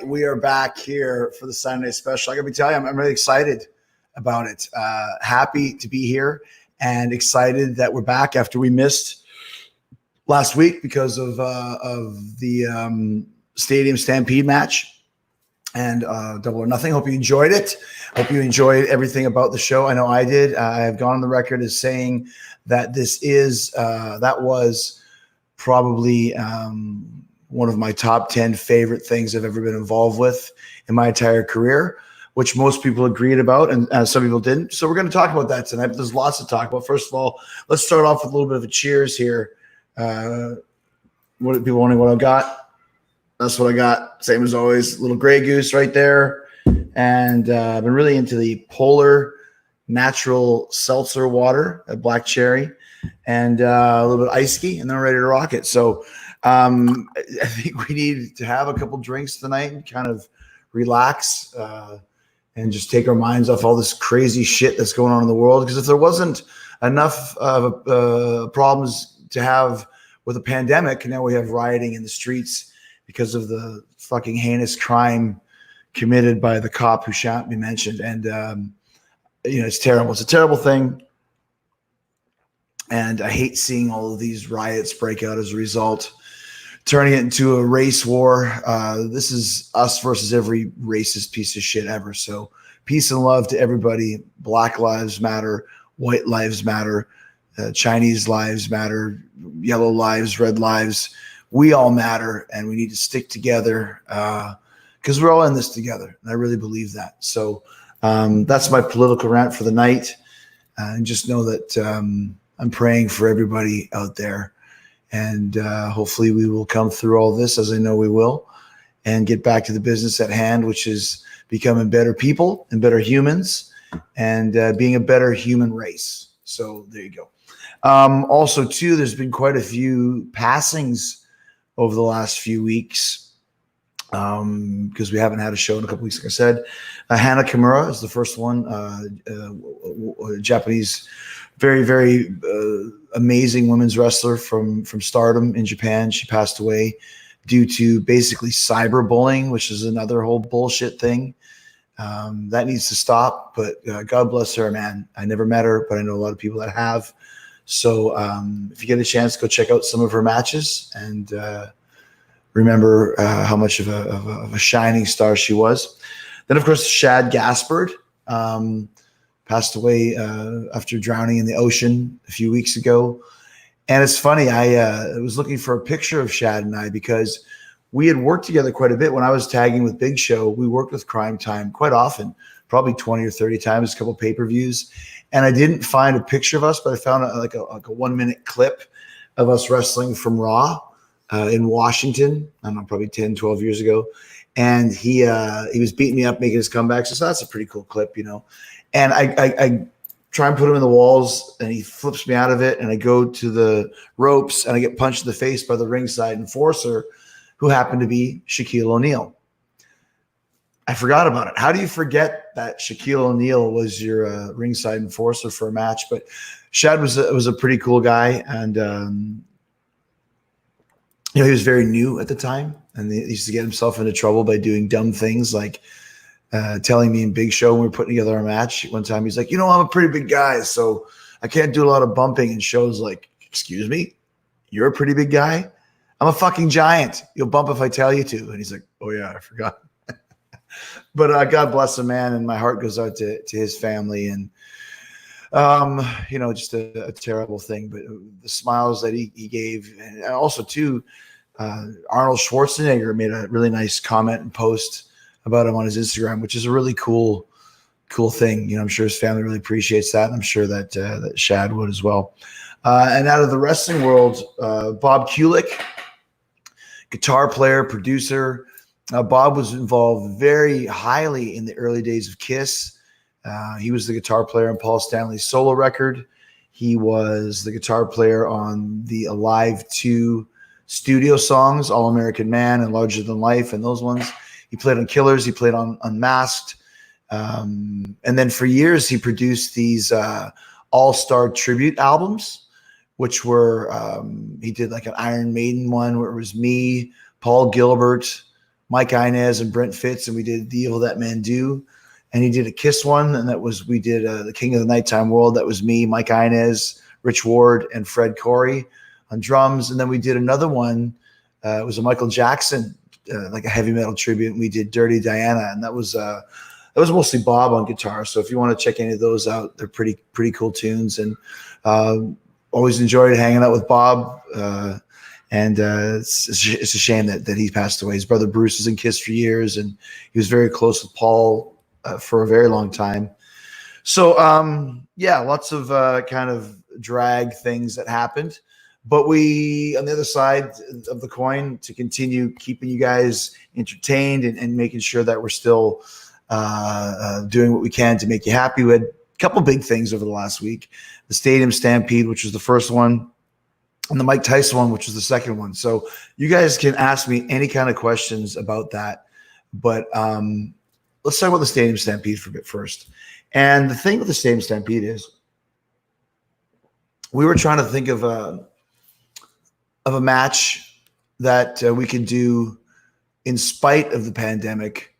We are back here for the Sunday special. I gotta tell you, I'm really excited about it. Happy to be here and excited that we're back after we missed last week because of the Stadium Stampede match and Double or Nothing. Hope you enjoyed it. Hope you enjoyed everything about the show. I know I did. I have gone on the record as saying that that was probably one of my top 10 favorite things I've ever been involved with in my entire career, which most people agreed about and some people didn't. So we're going to talk about that tonight. But there's lots to talk about. First of all, let's start off with a little bit of a cheers here. What do people wondering what I've got? That's what I got. Same as always, little Grey Goose right there. And I've been really into the Polar Natural Seltzer water, a black cherry, and a little bit of ice ski, and then we're ready to rock it. So I think we need to have a couple drinks tonight and kind of relax and just take our minds off all this crazy shit that's going on in the world. Because if there wasn't enough problems to have with a pandemic, now we have rioting in the streets because of the fucking heinous crime committed by the cop who shan't be mentioned. And, it's terrible. It's a terrible thing. And I hate seeing all of these riots break out as a result, turning it into a race war. This is us versus every racist piece of shit ever. So peace and love to everybody. Black lives matter. White lives matter. Chinese lives matter. Yellow lives, red lives. We all matter, and we need to stick together because we're all in this together. And I really believe that. So that's my political rant for the night. And just know that I'm praying for everybody out there. And hopefully we will come through all this, as I know we will, and get back to the business at hand, which is becoming better people and better humans and being a better human race. So there you go. Also, too, there's been quite a few passings over the last few weeks because we haven't had a show in a couple weeks, like I said. Hana Kimura is the first one, Japanese, very, very amazing women's wrestler from Stardom in Japan. She passed away due to basically cyberbullying, which is another whole bullshit thing. That needs to stop, but God bless her, man. I never met her, but I know a lot of people that have. So if you get a chance, go check out some of her matches and remember how much of a shining star she was. Then, of course, Shad Gaspard passed away after drowning in the ocean a few weeks ago. And it's funny, I was looking for a picture of Shad and I because we had worked together quite a bit. When I was tagging with Big Show, we worked with Crime Time quite often, probably 20 or 30 times, a couple of pay-per-views. And I didn't find a picture of us, but I found like a 1-minute clip of us wrestling from Raw in Washington, I don't know, probably 10, 12 years ago. And he was beating me up, making his comeback. So that's a pretty cool clip, And I try and put him in the walls, and he flips me out of it. And I go to the ropes, and I get punched in the face by the ringside enforcer, who happened to be Shaquille O'Neal. I forgot about it. How do you forget that Shaquille O'Neal was your ringside enforcer for a match? But Shad was a pretty cool guy, and he was very new at the time, and he used to get himself into trouble by doing dumb things like telling me in Big Show when we were putting together a match one time. He's like, I'm a pretty big guy, so I can't do a lot of bumping in shows. Like, excuse me, you're a pretty big guy? I'm a fucking giant. You'll bump if I tell you to. And he's like, oh yeah, I forgot. But God bless him, man, and my heart goes out to his family. And just a terrible thing. But the smiles that he gave, and also too, Arnold Schwarzenegger made a really nice comment and post about him on his Instagram, which is a really cool thing. I'm sure his family really appreciates that, and I'm sure that Shad would as well. And out of the wrestling world, Bob Kulick, guitar player, producer. Bob was involved very highly in the early days of Kiss. He was the guitar player on Paul Stanley's solo record. He was the guitar player on the Alive 2 studio songs, All American Man and Larger Than Life, and those ones. He played on Killers. He played on Unmasked. And then for years, he produced these all-star tribute albums, which were he did like an Iron Maiden one where it was me, Paul Gilbert, Mike Inez and Brent Fitz, and we did The Evil That Men Do. And he did a Kiss one, and we did the King of the Nighttime World. That was me, Mike Inez, Rich Ward, and Fred Corey on drums. And then we did another one. It was a Michael Jackson, like a heavy metal tribute. And we did Dirty Diana, and that was mostly Bob on guitar. So if you want to check any of those out, they're pretty cool tunes. And always enjoyed hanging out with Bob. It's a shame that he passed away. His brother Bruce was in Kiss for years, and he was very close with Paul for a very long time. So, lots of kind of drag things that happened. But we, on the other side of the coin, to continue keeping you guys entertained and making sure that we're still doing what we can to make you happy. We had a couple big things over the last week. The Stadium Stampede, which was the first one, and the Mike Tyson one, which was the second one. So you guys can ask me any kind of questions about that. But let's talk about the Stadium Stampede for a bit first. And the thing with the Stadium Stampede is we were trying to think of a match that we could do in spite of the pandemic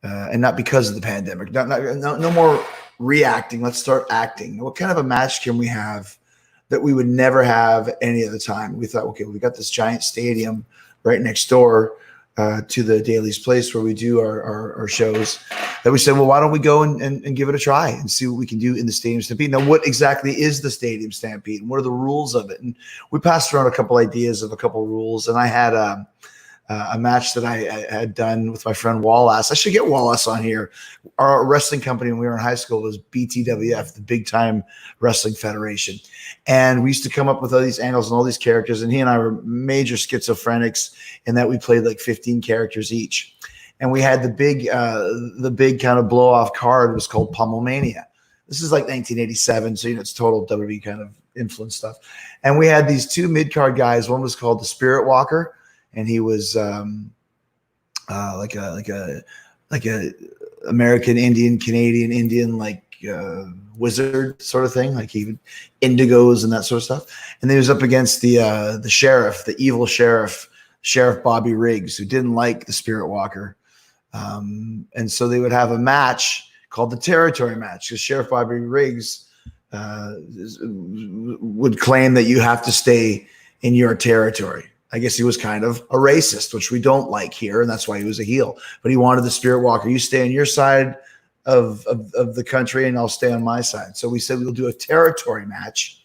and not because of the pandemic. No more reacting. Let's start acting. What kind of a match can we have that we would never have any other time? We thought, okay, we got this giant stadium right next door to the Daly's Place where we do our shows, that we said, well, why don't we go and give it a try and see what we can do in the Stadium Stampede? Now, what exactly is the Stadium Stampede and what are the rules of it? And we passed around a couple ideas of a couple rules, and I had a match that I had done with my friend Wallace. I should get Wallace on here. Our wrestling company when we were in high school was BTWF, the Big Time Wrestling Federation. And we used to come up with all these angles and all these characters. And he and I were major schizophrenics in that we played like 15 characters each. And we had the big kind of blow off card was called Pommel Mania. This is like 1987. So, it's total WWE kind of influence stuff. And we had these two mid-card guys. One was called the Spirit Walker, and he was like a American Indian, Canadian Indian, like wizard sort of thing, like he indigos and that sort of stuff. And then he was up against the sheriff, the evil sheriff, Sheriff Bobby Riggs, who didn't like the Spirit Walker. And so they would have a match called the territory match, because Sheriff Bobby Riggs would claim that you have to stay in your territory. I guess he was kind of a racist, which we don't like here, and that's why he was a heel. But he wanted the Spirit Walker. You stay on your side of the country, and I'll stay on my side. So we said we'll do a territory match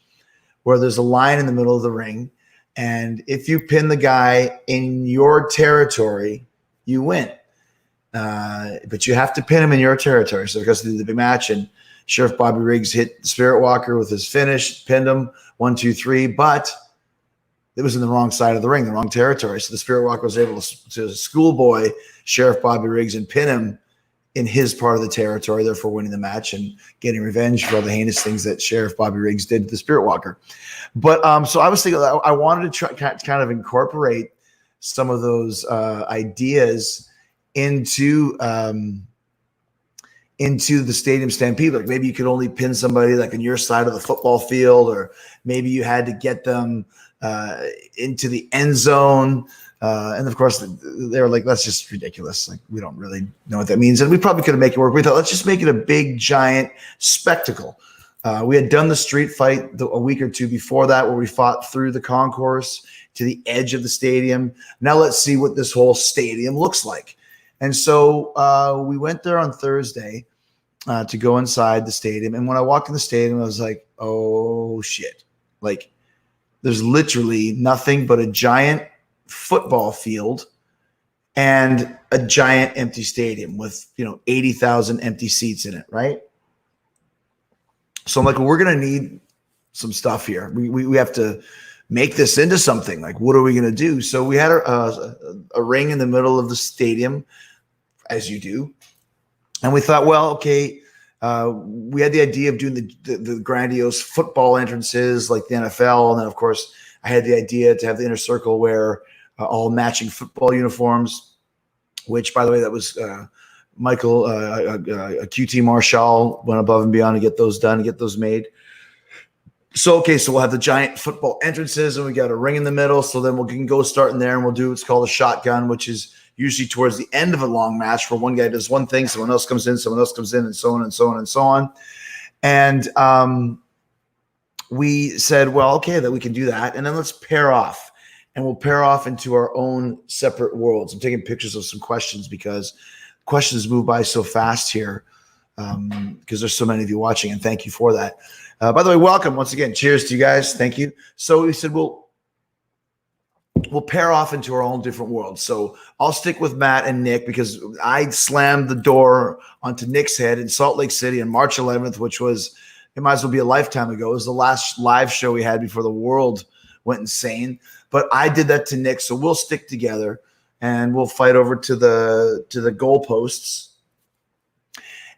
where there's a line in the middle of the ring, and if you pin the guy in your territory, you win. But you have to pin him in your territory. So because of the big match, and Sheriff Bobby Riggs hit the Spirit Walker with his finish, pinned him 1, 2, 3, but it was in the wrong side of the ring, the wrong territory. So the Spirit Walker was able to schoolboy Sheriff Bobby Riggs and pin him in his part of the territory, therefore winning the match and getting revenge for all the heinous things that Sheriff Bobby Riggs did to the Spirit Walker. But so I was thinking, I wanted to try kind of incorporate some of those ideas into the Stadium Stampede. Like maybe you could only pin somebody like on your side of the football field, or maybe you had to get them into the end zone. And of course they were like, that's just ridiculous. Like, we don't really know what that means. And we probably could have make it work. We thought, let's just make it a big, giant spectacle. We had done the street fight a week or two before that, where we fought through the concourse to the edge of the stadium. Now let's see what this whole stadium looks like. And so we went there on Thursday to go inside the stadium. And when I walked in the stadium, I was like, oh shit. Like, there's literally nothing but a giant football field and a giant empty stadium with, 80,000 empty seats in it, right? So I'm like, well, we're going to need some stuff here. We have to make this into something. Like, what are we going to do? So we had a ring in the middle of the stadium, as you do. And we thought, well, okay, we had the idea of doing the grandiose football entrances like the NFL. And then, of course, I had the idea to have the inner circle wear all matching football uniforms, which, by the way, that was Michael, QT Marshall went above and beyond to get those done, to get those made. So, okay, so we'll have the giant football entrances, and we got a ring in the middle. So then we can go start in there, and we'll do what's called a shotgun, which is usually towards the end of a long match where one guy does one thing, someone else comes in, and so on and so on and so on. And we said, well, okay, that we can do that. And then let's pair off, and we'll pair off into our own separate worlds. I'm taking pictures of some questions because questions move by so fast here, because there's so many of you watching, and thank you for that. By the way, welcome once again. Cheers to you guys. Thank you. So we said, we'll pair off into our own different worlds. So I'll stick with Matt and Nick because I slammed the door onto Nick's head in Salt Lake City on March 11th, which was, it might as well be a lifetime ago. It was the last live show we had before the world went insane. But I did that to Nick, so we'll stick together and we'll fight over to the goalposts.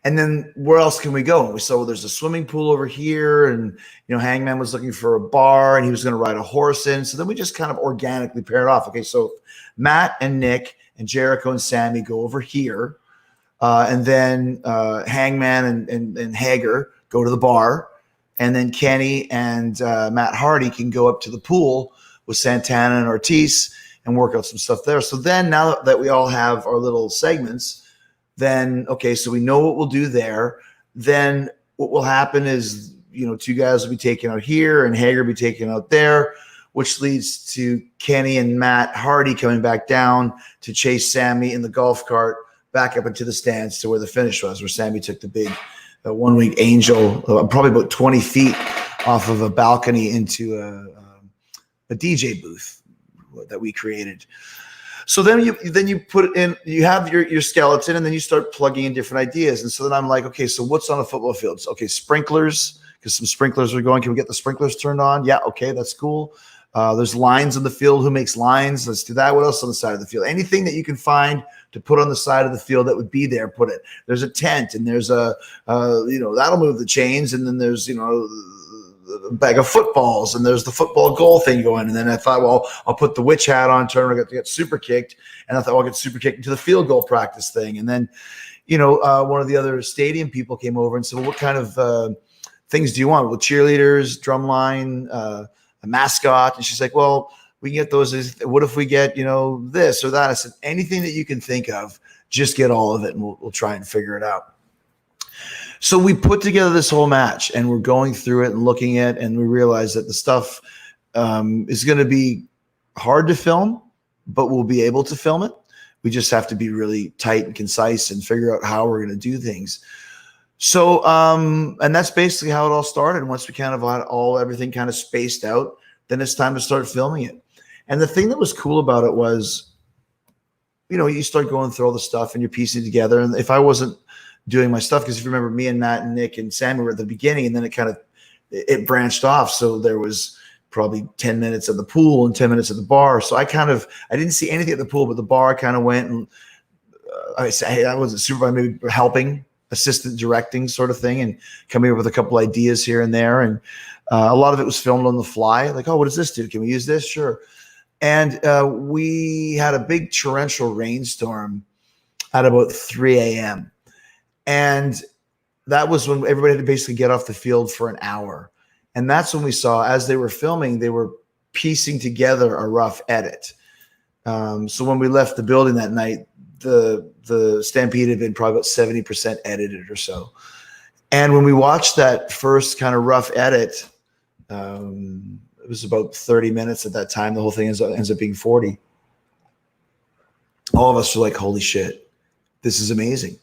And then where else can we go? And we saw, well, there's a swimming pool over here, and Hangman was looking for a bar, and he was going to ride a horse in. So then we just kind of organically paired off. Okay, so Matt and Nick and Jericho and Sammy go over here, and then Hangman and Hager go to the bar, and then Kenny and Matt Hardy can go up to the pool with Santana and Ortiz and work out some stuff there. So then now that we all have our little segments, then, okay, so we know what we'll do there. Then what will happen is, two guys will be taken out here and Hager will be taken out there, which leads to Kenny and Matt Hardy coming back down to chase Sammy in the golf cart back up into the stands to where the finish was, where Sammy took the big one-winged angel, probably about 20 feet off of a balcony into a DJ booth that we created. So then you put it in, you have your skeleton, and then you start plugging in different ideas. And so then I'm like, okay, so what's on a football field? Okay, sprinklers, because some sprinklers are going. Can we get the sprinklers turned on? Yeah, okay, that's cool. There's lines in the field. Who makes lines? Let's do that. What else on the side of the field? Anything that you can find to put on the side of the field that would be there, put it. There's a tent, and there's that'll move the chains, and then there's, a bag of footballs, and there's the football goal thing going. And then I thought, well, I'll put the witch hat on, turn to get super kicked. And I thought, well, I'll get super kicked into the field goal practice thing. And then, one of the other stadium people came over and said, well, what kind of things do you want? Well, cheerleaders, drumline, a mascot. And she's like, well, we can get those. What if we get, this or that? I said, anything that you can think of, just get all of it, and we'll try and figure it out. So we put together this whole match, and we're going through it and looking at it, and we realize that the stuff is going to be hard to film, but we'll be able to film it. We just have to be really tight and concise and figure out how we're going to do things. So, and that's basically how it all started. Once we kind of had everything kind of spaced out, then it's time to start filming it. And the thing that was cool about it was, you start going through all the stuff and you're piecing it together. And if I wasn't doing my stuff, because if you remember, me and Matt and Nick and Sammy were at the beginning, and then it branched off. So there was probably 10 minutes at the pool and 10 minutes at the bar. So I didn't see anything at the pool, but the bar kind of went, and I wasn't supervising, maybe helping, assistant directing sort of thing, and coming up with a couple ideas here and there. And a lot of it was filmed on the fly. Like, oh, what does this do? Can we use this? Sure. And we had a big torrential rainstorm at about 3 a.m. And that was when everybody had to basically get off the field for an hour. And that's when we saw, as they were filming, they were piecing together a rough edit. So when we left the building that night, the Stampede had been probably about 70% edited or so. And when we watched that first kind of rough edit, it was about 30 minutes at that time. The whole thing ends up being 40. All of us were like, holy shit, this is amazing.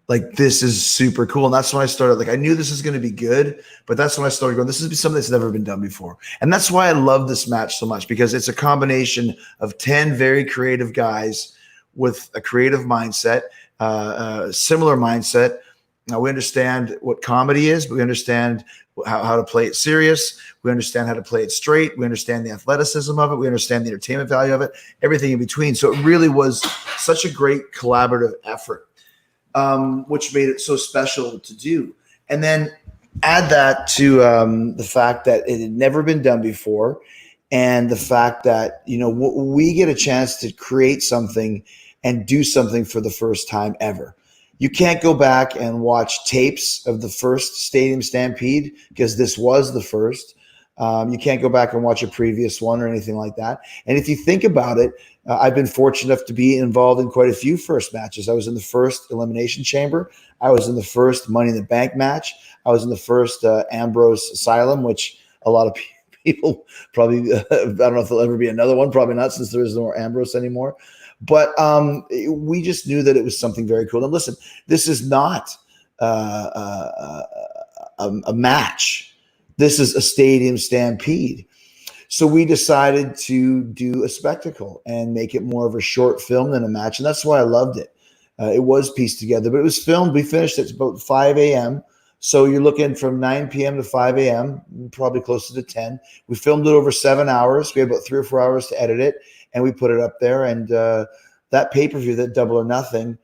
Like, this is super cool. And that's when I started, like, I knew this is going to be good, but that's when I started going, this is something that's never been done before. And that's why I love this match so much, because it's a combination of 10 very creative guys with a creative mindset, similar mindset. Now, we understand what comedy is, but we understand how to play it serious. We understand how to play it straight. We understand the athleticism of it. We understand the entertainment value of it, everything in between. So it really was such a great collaborative effort, which made it so special to do. And then add that to the fact that it had never been done before, and the fact that, we get a chance to create something and do something for the first time ever. You can't go back and watch tapes of the first Stadium Stampede, because this was the first. You can't go back and watch a previous one or anything like that. And if you think about it, I've been fortunate enough to be involved in quite a few first matches. I was in the first Elimination Chamber. I was in the first Money in the Bank match. I was in the first Ambrose Asylum, which a lot of people probably, I don't know if there'll ever be another one, probably not, since there is no more Ambrose anymore. But we just knew that it was something very cool. And listen, this is not a match. This is a stadium stampede. So we decided to do a spectacle and make it more of a short film than a match. And that's why I loved it. It was pieced together, but it was filmed. We finished at about 5 a.m. So you're looking from 9 p.m. to 5 a.m., probably closer to 10. We filmed it over 7 hours. We had about 3 or 4 hours to edit it, and we put it up there. And that pay-per-view, that Double or Nothing,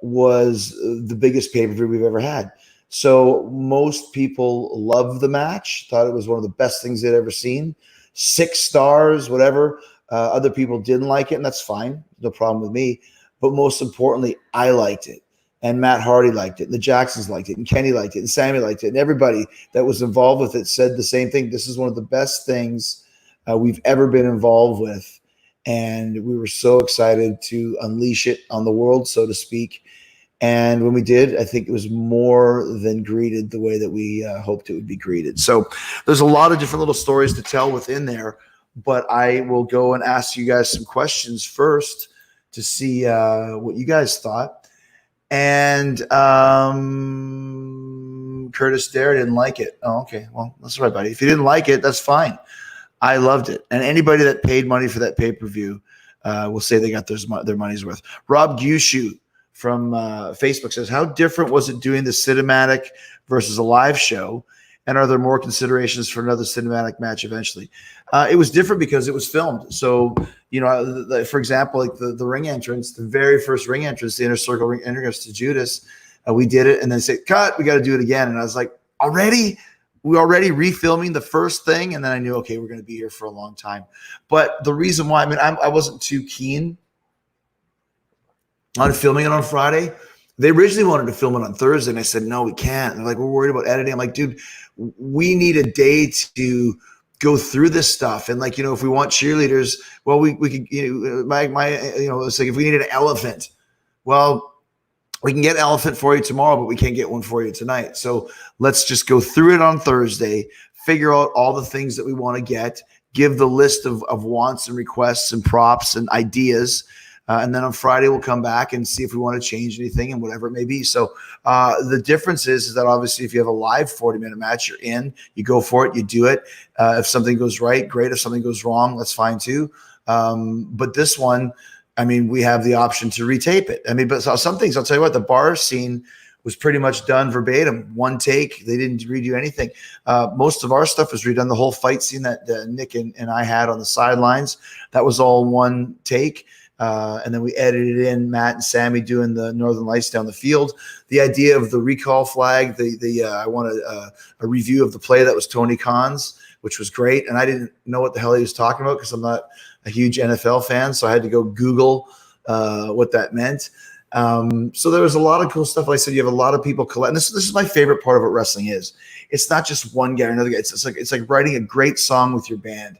was the biggest pay-per-view we've ever had. So most people loved the match, thought it was one of the best things they'd ever seen. 6 stars, whatever. Other people didn't like it, and that's fine. No problem with me. But most importantly, I liked it. And Matt Hardy liked it. And the Jacksons liked it. And Kenny liked it. And Sammy liked it. And everybody that was involved with it said the same thing. This is one of the best things we've ever been involved with. And we were so excited to unleash it on the world, so to speak. And when we did, I think it was more than greeted the way that we hoped it would be greeted. So there's a lot of different little stories to tell within there, but I will go and ask you guys some questions first to see what you guys thought. And Curtis Dare didn't like it. Oh, okay. Well, that's right, buddy. If you didn't like it, that's fine. I loved it. And anybody that paid money for that pay-per-view will say they got their money's worth. Rob Gushu from Facebook says, how different was it doing the cinematic versus a live show? And are there more considerations for another cinematic match eventually? It was different because it was filmed. So, you know, for example, like the ring entrance, the very first ring entrance, the Inner Circle ring entrance to Judas, we did it and then said, cut, we got to do it again. And I was like, already? We're already refilming the first thing? And then I knew, okay, we're going to be here for a long time. But the reason why, I mean, I wasn't too keen on filming it on Friday. They originally wanted to film it on Thursday, and I said, no, we can't. And they're like, we're worried about editing. I'm like, dude, we need a day to go through this stuff. And like, you know, if we want cheerleaders, well, we could, you know, it's like if we needed an elephant, well, we can get an elephant for you tomorrow, but we can't get one for you tonight. So let's just go through it on Thursday, figure out all the things that we want to get, give the list of wants and requests and props and ideas. And then on Friday, we'll come back and see if we want to change anything and whatever it may be. So the difference is that obviously if you have a live 40-minute match, you're in, you go for it, you do it. If something goes right, great. If something goes wrong, that's fine too. But this one, I mean, we have the option to retape it. I mean, but some things, I'll tell you what, the bar scene was pretty much done verbatim. One take. They didn't redo anything. Most of our stuff was redone. The whole fight scene that Nick and I had on the sidelines, that was all one take. And then we edited in Matt and Sammy doing the Northern Lights down the field. The idea of the recall flag, I wanted a review of the play that was Tony Khan's, which was great. And I didn't know what the hell he was talking about because I'm not a huge NFL fan. So I had to go Google what that meant. So there was a lot of cool stuff. Like I said, you have a lot of people collect. This is my favorite part of what wrestling is. It's not just one guy or another guy. It's like writing a great song with your band.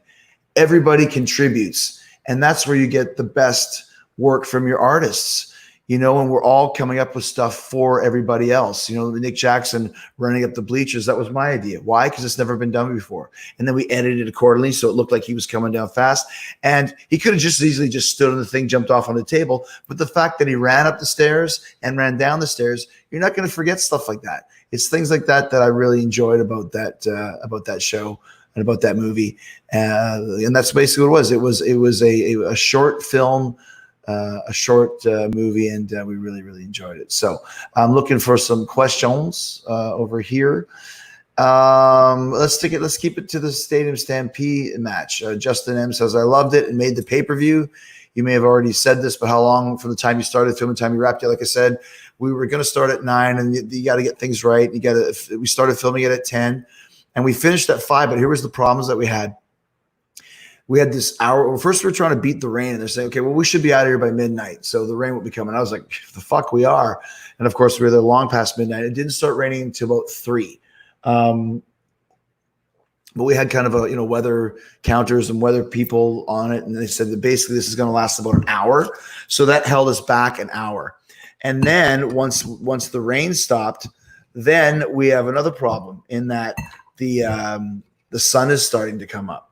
Everybody contributes. And that's where you get the best work from your artists, you know, and we're all coming up with stuff for everybody else. You know, the Nick Jackson running up the bleachers, that was my idea. Why? Because it's never been done before. And then we edited it accordingly so it looked like he was coming down fast. And he could have just easily just stood on the thing, jumped off on the table. But the fact that he ran up the stairs and ran down the stairs, you're not going to forget stuff like that. It's things like that that I really enjoyed about that show. And about that movie, and that's basically what it was. It was a short film, a short movie, and we really enjoyed it. So I'm looking for some questions over here. Let's keep it to the Stadium Stampede match. Justin M says, I loved it and made the pay-per-view. You may have already said this, but how long from the time you started filming, the time you wrapped it? Like I said, we were going to start at 9, and you got to get things right. We started filming it at 10. And we finished at 5, but here was the problems that we had. We had this hour. Well, first, we were trying to beat the rain, and they're saying, okay, well, we should be out of here by midnight. So the rain will be coming. I was like, the fuck we are. And of course, we were there long past midnight. It didn't start raining until about 3. but we had kind of a, weather counters and weather people on it. And they said that basically this is going to last about an hour. So that held us back an hour. And then once the rain stopped, then we have another problem in that the sun is starting to come up.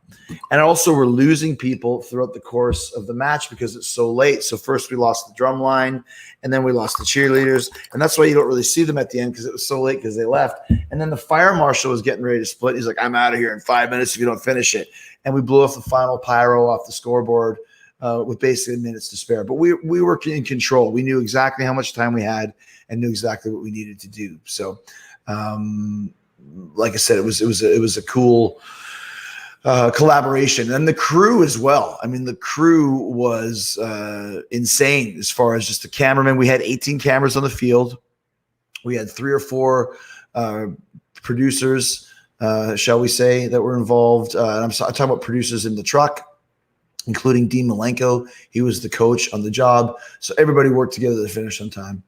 And also we're losing people throughout the course of the match because it's so late. So first we lost the drum line, and then we lost the cheerleaders. And that's why you don't really see them at the end, because it was so late because they left. And then the fire marshal was getting ready to split. He's like, I'm out of here in 5 minutes if you don't finish it. And we blew off the final pyro off the scoreboard with basically minutes to spare. But we were in control. We knew exactly how much time we had and knew exactly what we needed to do. So like I said, it was a cool collaboration, and the crew as well. I mean, the crew was insane as far as just the cameramen. We had 18 cameras on the field. We had 3 or 4 producers, shall we say, that were involved. And I'm talking about producers in the truck, including Dean Malenko. He was the coach on the job. So everybody worked together to finish on time.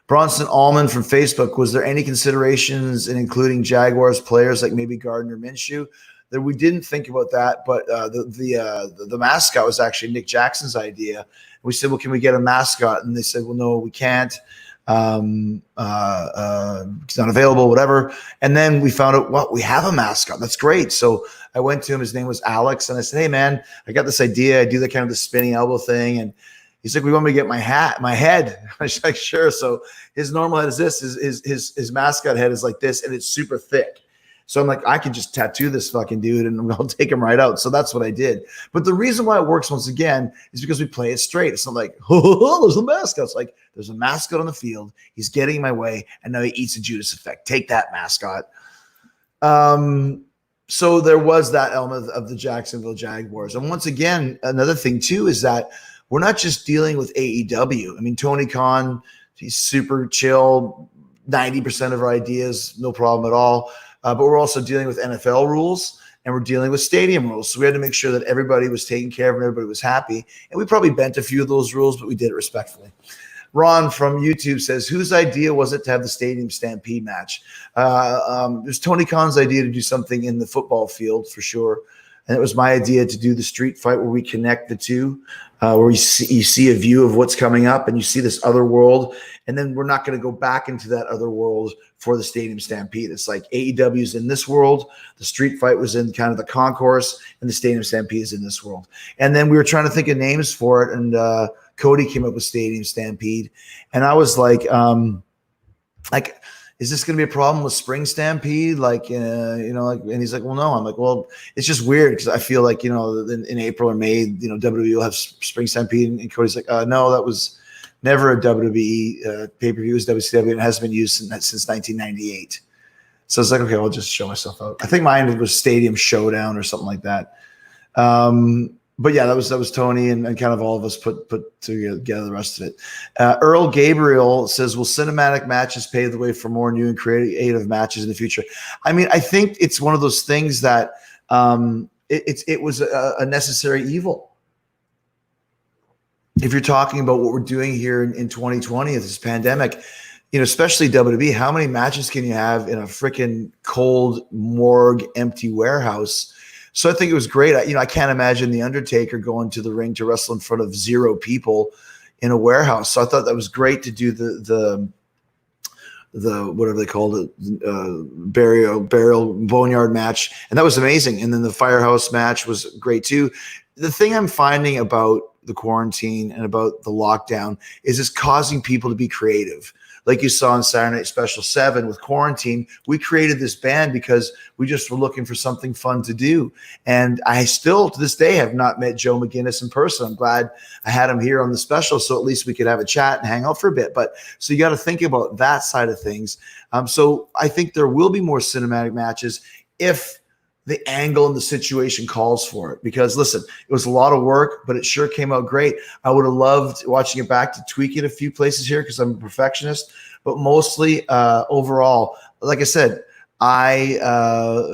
Bronson Allman from Facebook, was there any considerations in including Jaguars players like maybe Gardner Minshew? That we didn't think about that, but the mascot was actually Nick Jackson's idea. We said, well, can we get a mascot? And they said, well, no, we can't. It's not available, whatever. And then we found out, well, we have a mascot. That's great. So I went to him. His name was Alex. And I said, hey, man, I got this idea. I do that kind of the spinning elbow thing. And he's like, we want me to get my head. I was like, sure. So his normal head is this. His mascot head is like this, and it's super thick. So I'm like, I could just tattoo this fucking dude and I'll take him right out. So that's what I did. But the reason why it works, once again, is because we play it straight. It's not like, oh, there's a mascot. It's like, there's a mascot on the field. He's getting in my way, and now he eats a Judas effect. Take that, mascot. So there was that element of the Jacksonville Jaguars. And once again, another thing too is that we're not just dealing with AEW. I mean, Tony Khan, he's super chill, 90% of our ideas, no problem at all. But we're also dealing with NFL rules, and we're dealing with stadium rules. So we had to make sure that everybody was taken care of and everybody was happy. And we probably bent a few of those rules, but we did it respectfully. Ron from YouTube says, whose idea was it to have the stadium stampede match? It was Tony Khan's idea to do something in the football field for sure. And it was my idea to do the street fight where we connect the two, where you see a view of what's coming up and you see this other world. And then we're not going to go back into that other world for the stadium stampede. It's like AEW's in this world. The street fight was in kind of the concourse, and the stadium stampede is in this world. And then we were trying to think of names for it. And Cody came up with Stadium Stampede. And I was like, is this going to be a problem with Spring Stampede? And he's like, well, no. I'm like, well, it's just weird because I feel like, in April or May, WWE will have Spring Stampede. And Cody's like, no, that was never a WWE pay-per-view. It was WCW, and it hasn't been used since 1998. So it's like, okay, I'll just show myself out. I think mine was Stadium Showdown or something like that. But yeah, that was Tony and kind of all of us put together the rest of it. Earl Gabriel says, will cinematic matches pave the way for more new and creative matches in the future? I mean, I think it's one of those things that it was a necessary evil. If you're talking about what we're doing here in 2020 with this pandemic, especially WWE, how many matches can you have in a freaking cold morgue, empty warehouse? So I think it was great. I can't imagine The Undertaker going to the ring to wrestle in front of 0 people in a warehouse. So I thought that was great to do the whatever they called it, burial boneyard match. And that was amazing. And then the firehouse match was great too. The thing I'm finding about the quarantine and about the lockdown is it's causing people to be creative. Like you saw on Saturday Night Special 7 with quarantine, we created this band because we just were looking for something fun to do. And I still, to this day, have not met Joe McGinnis in person. I'm glad I had him here on the special, so at least we could have a chat and hang out for a bit. But so you got to think about that side of things. So I think there will be more cinematic matches if the angle and the situation calls for it. Because listen, it was a lot of work, but it sure came out great. I would have loved watching it back to tweak it a few places here because I'm a perfectionist, but mostly overall, like I said, I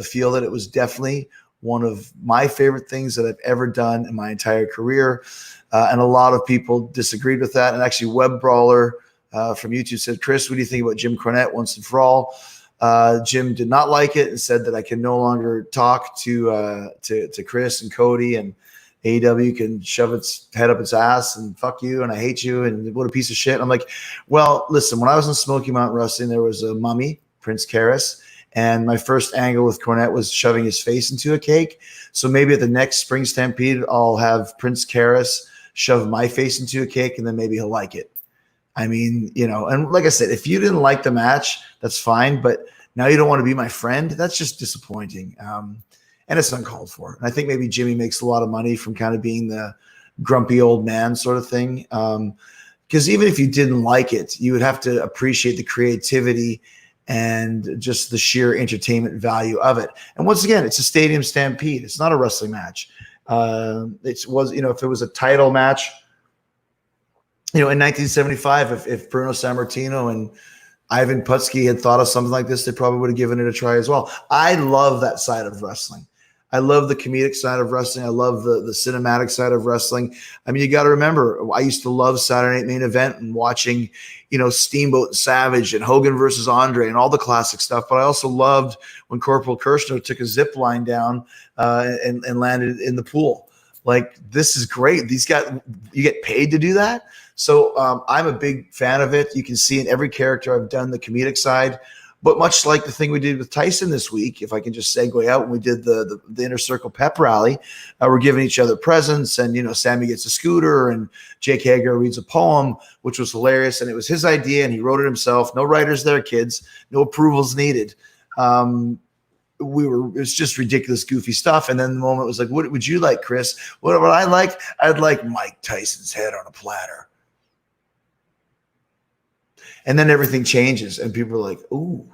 feel that it was definitely one of my favorite things that I've ever done in my entire career. And a lot of people disagreed with that. And actually Web Brawler from YouTube said, Chris, what do you think about Jim Cornette once and for all? Jim did not like it and said that I can no longer talk to Chris and Cody, and AEW can shove its head up its ass and fuck you and I hate you and what a piece of shit. I'm like, well, listen, when I was in Smoky Mountain Wrestling, there was a mummy, Prince Karras, and my first angle with Cornette was shoving his face into a cake. So maybe at the next Spring Stampede, I'll have Prince Karras shove my face into a cake, and then maybe he'll like it. I mean, and like I said, if you didn't like the match, that's fine. But now you don't want to be my friend. That's just disappointing. And it's uncalled for. And I think maybe Jimmy makes a lot of money from kind of being the grumpy old man sort of thing. Because even if you didn't like it, you would have to appreciate the creativity and just the sheer entertainment value of it. And once again, it's a stadium stampede. It's not a wrestling match. If it was a title match, in 1975, if Bruno Sammartino and Ivan Putski had thought of something like this, they probably would have given it a try as well. I love that side of wrestling. I love the comedic side of wrestling. I love the cinematic side of wrestling. I mean, you got to remember, I used to love Saturday Night Main Event and watching, Steamboat and Savage and Hogan versus Andre and all the classic stuff. But I also loved when Corporal Kirshner took a zip line down and landed in the pool. Like, this is great. You get paid to do that. So I'm a big fan of it. You can see in every character I've done the comedic side. But much like the thing we did with Tyson this week, if I can just segue out, when we did the Inner Circle pep rally, we're giving each other presents, and Sammy gets a scooter, and Jake Hager reads a poem, which was hilarious, and it was his idea, and he wrote it himself. No writers there, kids. No approvals needed. It's just ridiculous, goofy stuff. And then the moment was like, what would you like, Chris? What would I like? I'd like Mike Tyson's head on a platter. And then everything changes, and people are like, ooh,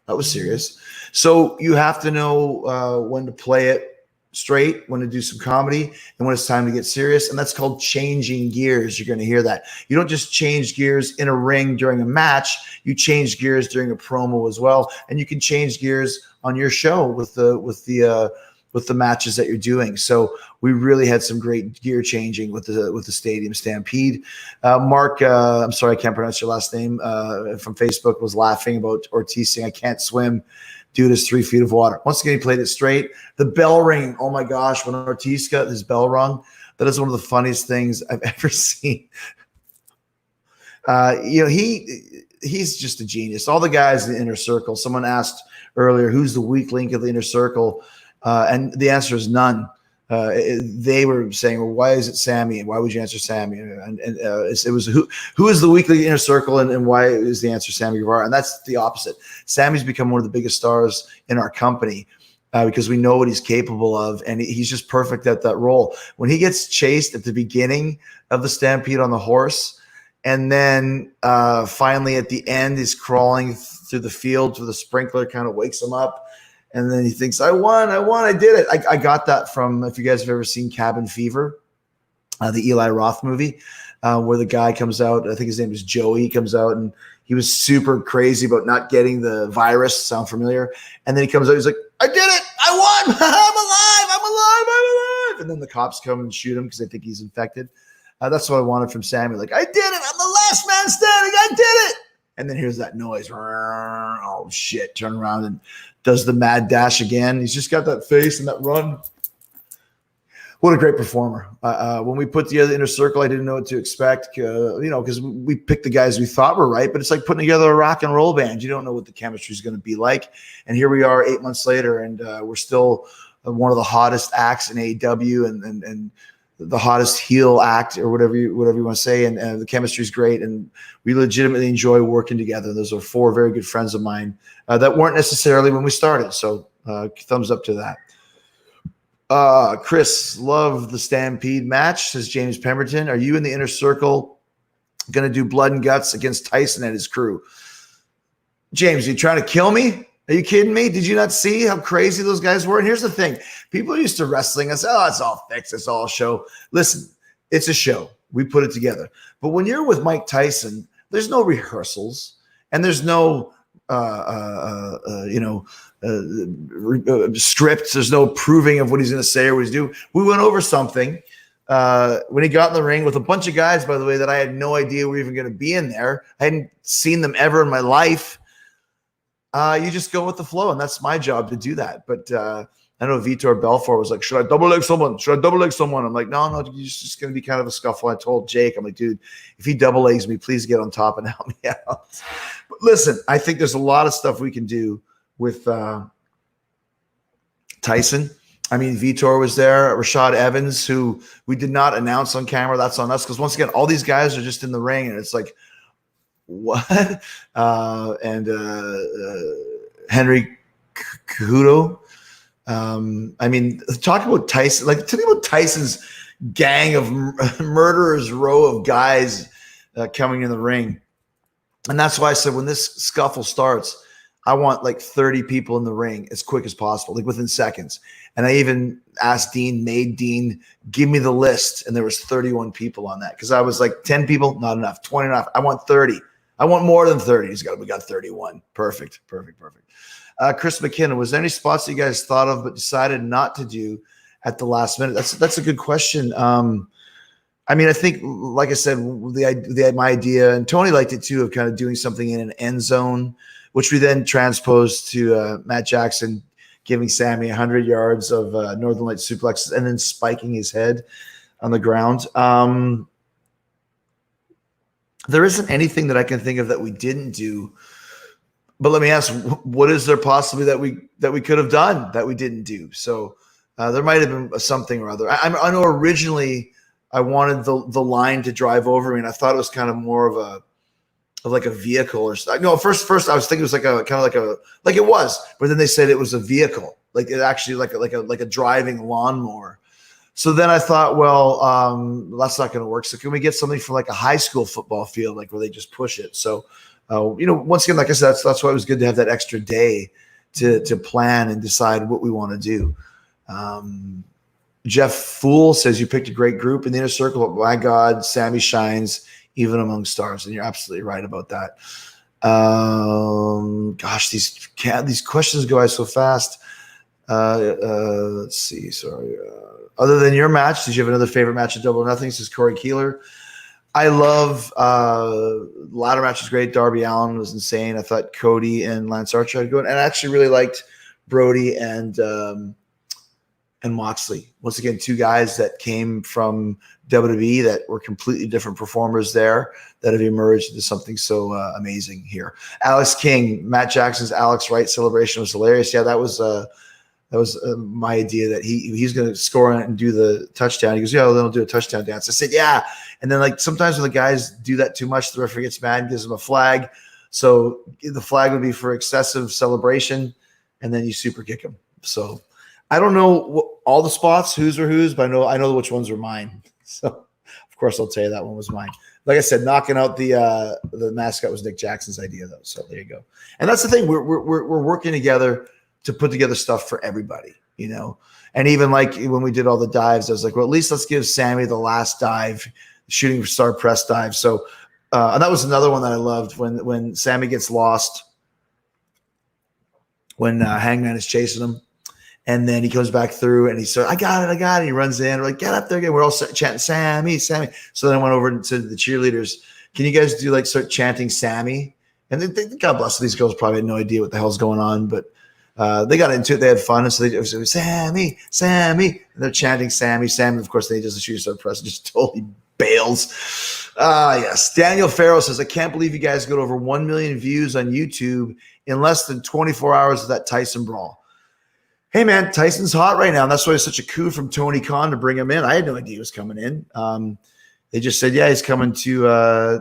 that was serious. So you have to know when to play it straight, when to do some comedy, and when it's time to get serious. And that's called changing gears. You're going to hear that. You don't just change gears in a ring during a match. You change gears during a promo as well. And you can change gears on your show with the matches that you're doing. So we really had some great gear changing with the Stadium Stampede. Mark, I'm sorry, I can't pronounce your last name, from Facebook, was laughing about Ortiz saying, I can't swim. Dude is 3 feet of water. Once again, he played it straight. The bell ringing. Oh my gosh, when Ortiz got his bell rung, that is one of the funniest things I've ever seen. He's just a genius. All the guys in the Inner Circle. Someone asked earlier, who's the weak link of the Inner Circle? And the answer is none. They were saying, well, why is it Sammy? And why would you answer Sammy? And it was who is the weekly Inner Circle, and why is the answer Sammy Guevara? And that's the opposite. Sammy's become one of the biggest stars in our company because we know what he's capable of, and he's just perfect at that role. When he gets chased at the beginning of the Stampede on the horse, and then finally at the end he's crawling through the field with the sprinkler, kind of wakes him up. And then he thinks, I won, I did it. I got that from, if you guys have ever seen Cabin Fever, the Eli Roth movie, where the guy comes out, I think his name is Joey, he comes out and he was super crazy about not getting the virus. Sound familiar? And then he comes out, he's like, I did it, I won, I'm alive. And then the cops come and shoot him because they think he's infected. That's what I wanted from Sammy. Like, I did it, I'm the last man standing, I did it. And then here's that noise. Oh, shit. Turn around and does the mad dash again. He's just got that face and that run. What a great performer. When we put together the Inner Circle, I didn't know what to expect, because we picked the guys we thought were right, but it's like putting together a rock and roll band. You don't know what the chemistry is going to be like. And here we are 8 months later, and we're still one of the hottest acts in AEW and the hottest heel act, or whatever you want to say, and the chemistry is great, and we legitimately enjoy working together. Those are 4 very good friends of mine that weren't necessarily when we started, so thumbs up to that. Chris, love the Stampede match, says James Pemberton. Are you in the Inner Circle going to do blood and guts against Tyson and his crew? James, are you trying to kill me? Are you kidding me? Did you not see how crazy those guys were? And here's the thing. People are used to wrestling us. Oh, it's all fixed. It's all a show. Listen, it's a show. We put it together. But when you're with Mike Tyson, there's no rehearsals and there's no, scripts. There's no proving of what he's going to say or what he's doing. We went over something when he got in the ring with a bunch of guys, by the way, that I had no idea were even going to be in there. I hadn't seen them ever in my life. You just go with the flow, and that's my job to do that. But I know Vitor Belfort was like, should I double leg someone? Should I double leg someone? I'm like, no, it's just going to be kind of a scuffle. I told Jake, I'm like, dude, if he double legs me, please get on top and help me out. But listen, I think there's a lot of stuff we can do with Tyson. I mean, Vitor was there, Rashad Evans, who we did not announce on camera. That's on us because once again, all these guys are just in the ring, and it's like, what? Henry Cejudo. I mean, talk about Tyson. Like, tell me about Tyson's gang of murderers, row of guys coming in the ring. And that's why I said when this scuffle starts, I want like 30 people in the ring as quick as possible, like within seconds. And I even asked Dean, made Dean give me the list, and there was 31 people on that because I was like 10 people, not enough, 20 enough. I want 30. I want more than 30. We got 31. Perfect. Chris McKinnon, was there any spots that you guys thought of but decided not to do at the last minute? That's a good question. I mean, I think, like I said, my idea, and Tony liked it too, of kind of doing something in an end zone, which we then transposed to Matt Jackson giving Sammy 100 yards of Northern Light suplexes and then spiking his head on the ground. There isn't anything that I can think of that we didn't do. But let me ask, what is there possibly that we could have done that we didn't do? So there might have been something or other. I know originally I wanted the line to drive over me, and I thought it was kind of more of like a vehicle or something. No, first I was thinking it was like a kind of like it was, but then they said it was a vehicle, like it actually like a driving lawnmower. So then I thought, well, that's not going to work. So can we get something from like a high school football field, like where they just push it? So. Once again, like I said, that's why it was good to have that extra day to plan and decide what we want to do. Jeff Fool says you picked a great group in the inner circle, but my God, Sammy shines even among stars, and you're absolutely right about that. Gosh, these questions go by so fast. Let's see. Sorry. Other than your match, did you have another favorite match at Double or Nothing? Says Corey Keeler. I love ladder match was great. Darby Allin was insane. I thought Cody and Lance Archer had good, and I actually really liked Brody and Moxley. Once again, two guys that came from WWE that were completely different performers there that have emerged into something so amazing here. Alex King, Matt Jackson's Alex Wright celebration was hilarious. Yeah, that was my idea that he's going to score on it and do the touchdown. He goes, yeah, well, then I'll do a touchdown dance. I said, yeah. And then like sometimes when the guys do that too much, the referee gets mad and gives them a flag. So the flag would be for excessive celebration, and then you super kick them. So I don't know all the spots, whose were whose, but I know which ones were mine. So of course I'll tell you that one was mine. Like I said, knocking out the mascot was Nick Jackson's idea though. So there you go. And that's the thing. We're working together to put together stuff for everybody, And even like when we did all the dives, I was like, well, at least let's give Sammy the last dive, shooting star press dive. So and that was another one that I loved when Sammy gets lost, when Hangman is chasing him, and then he comes back through and he said, I got it. He runs in. We're like, get up there again. We're all chanting Sammy. So then I went over to the cheerleaders. Can you guys start chanting Sammy? And God bless these girls probably had no idea what the hell's going on, but they got into it. They had fun. And so they said, Sammy. And they're chanting Sammy. Sammy, of course, they just shoot star press and just totally bails. Yes. Daniel Farrow says, I can't believe you guys got over 1 million views on YouTube in less than 24 hours of that Tyson brawl. Hey, man, Tyson's hot right now. And that's why it's such a coup from Tony Khan to bring him in. I had no idea he was coming in. They just said, yeah, he's coming to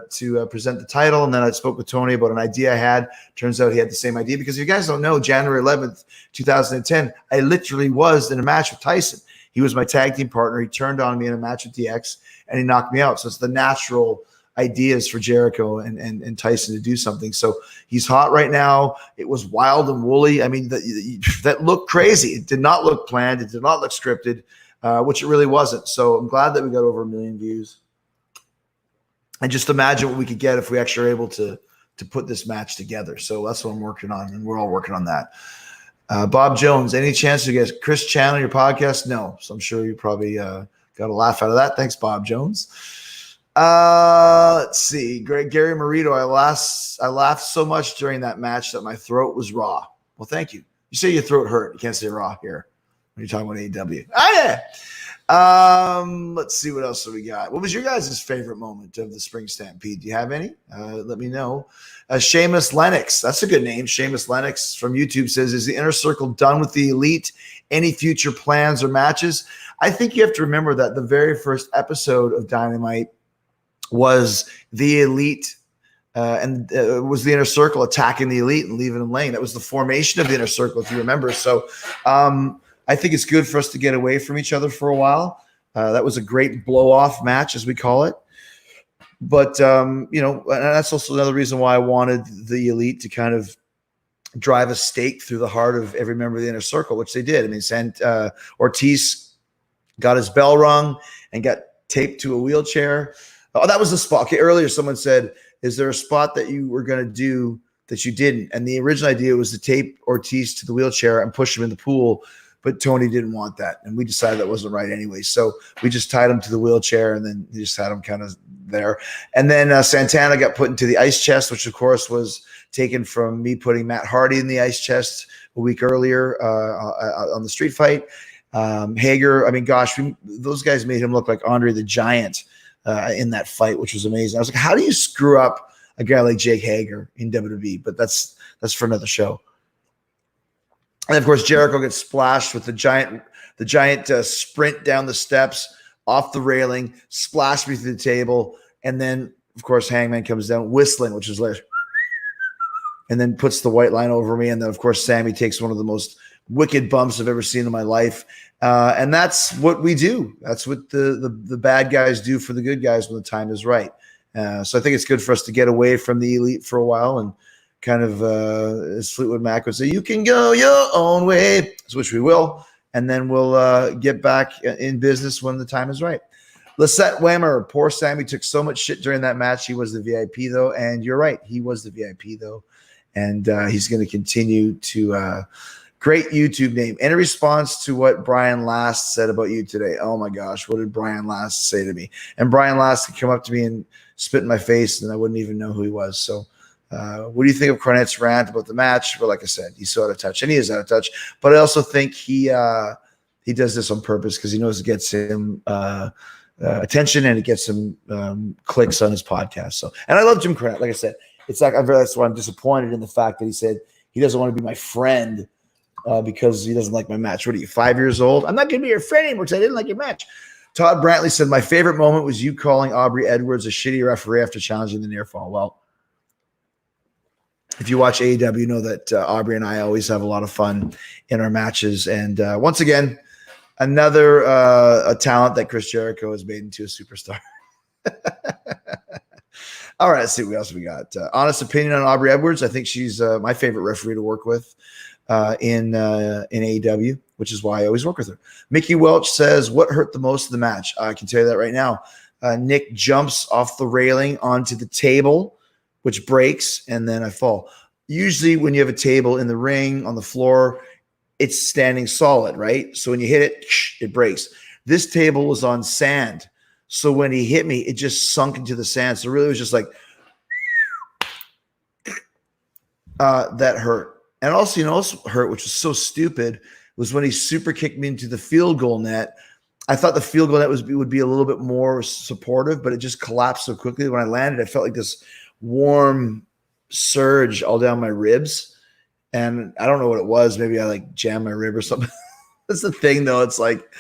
present the title. And then I spoke with Tony about an idea I had. Turns out he had the same idea because if you guys don't know, January 11th, 2010, I literally was in a match with Tyson. He was my tag team partner. He turned on me in a match with DX and he knocked me out. So it's the natural ideas for Jericho and Tyson to do something. So he's hot right now. It was wild and woolly. I mean, that looked crazy. It did not look planned. It did not look scripted, which it really wasn't. So I'm glad that we got over 1 million views. And just imagine what we could get if we actually are able to put this match together. So that's what I'm working on, and we're all working on that. Bob Jones, any chance to get Chris Chan on your podcast? No. So I'm sure you probably got a laugh out of that. Thanks, Bob Jones. Let's see. Gary Marito, I laughed so much during that match that my throat was raw. Well, thank you. You say your throat hurt. You can't say raw here when you're talking about AEW. Oh, yeah. Let's see what else we got. What was your guys' favorite moment of the Spring Stampede? Do you have any? Let me know. Seamus Lennox, that's a good name. Seamus Lennox from YouTube says, is the Inner Circle done with the Elite? Any future plans or matches? I think you have to remember that the very first episode of Dynamite was the Elite and was the Inner Circle attacking the Elite and leaving them laying. That was the formation of the Inner Circle, if you remember. So I think it's good for us to get away from each other for a while. That was a great blow-off match, as we call it. But, and that's also another reason why I wanted the Elite to kind of drive a stake through the heart of every member of the Inner Circle, which they did. I mean, Ortiz got his bell rung and got taped to a wheelchair. Oh, that was the spot. Okay, earlier someone said, is there a spot that you were going to do that you didn't? And the original idea was to tape Ortiz to the wheelchair and push him in the pool, but Tony didn't want that. And we decided that wasn't right anyway. So we just tied him to the wheelchair and then just had him kind of there. And then Santana got put into the ice chest, which of course was taken from me putting Matt Hardy in the ice chest a week earlier on the street fight. Hager, I mean, gosh, those guys made him look like Andre the Giant in that fight, which was amazing. I was like, how do you screw up a guy like Jake Hager in WWE? But that's for another show. And of course, Jericho gets splashed with the giant sprint down the steps, off the railing, splashed me through the table, and then of course Hangman comes down whistling, which is like, and then puts the white line over me, and then of course Sammy takes one of the most wicked bumps I've ever seen in my life, and that's what we do. That's what the bad guys do for the good guys when the time is right. So I think it's good for us to get away from the Elite for a while and kind of, as Fleetwood Mac would say, you can go your own way, which we will, and then we'll get back in business when the time is right. Lisette Whammer, poor Sammy took so much shit during that match. He was the VIP, though, and you're right. He was the VIP, though, and he's going to continue to great YouTube name. Any response to what Brian Last said about you today? Oh, my gosh, what did Brian Last say to me? And Brian Last could come up to me and spit in my face, and I wouldn't even know who he was, so what do you think of Cornette's rant about the match? Well, like I said, he's so out of touch, and he is out of touch. But I also think he does this on purpose because he knows it gets him attention and it gets him clicks on his podcast. So, and I love Jim Cornette. Like I said, it's like that's why I'm disappointed in the fact that he said he doesn't want to be my friend because he doesn't like my match. What are you, 5 years old? I'm not going to be your friend anymore because I didn't like your match. Todd Brantley said, my favorite moment was you calling Aubrey Edwards a shitty referee after challenging the near fall. Well, if you watch AEW, you know that Aubrey and I always have a lot of fun in our matches. And once again, another a talent that Chris Jericho has made into a superstar. All right, let's see what else we got. Honest opinion on Aubrey Edwards. I think she's my favorite referee to work with in AEW, which is why I always work with her. Mickey Welch says, what hurt the most of the match? I can tell you that right now. Nick jumps off the railing onto the table, which breaks, and then I fall. Usually when you have a table in the ring, on the floor, it's standing solid, right? So when you hit it, it breaks. This table was on sand. So when he hit me, it just sunk into the sand. So really it was just like, that hurt. And also, also hurt, which was so stupid, was when he super kicked me into the field goal net. I thought the field goal net would be a little bit more supportive, but it just collapsed so quickly. When I landed, I felt like this warm surge all down my ribs, and I don't know what it was. Maybe I like jammed my rib or something. That's the thing, though. It's like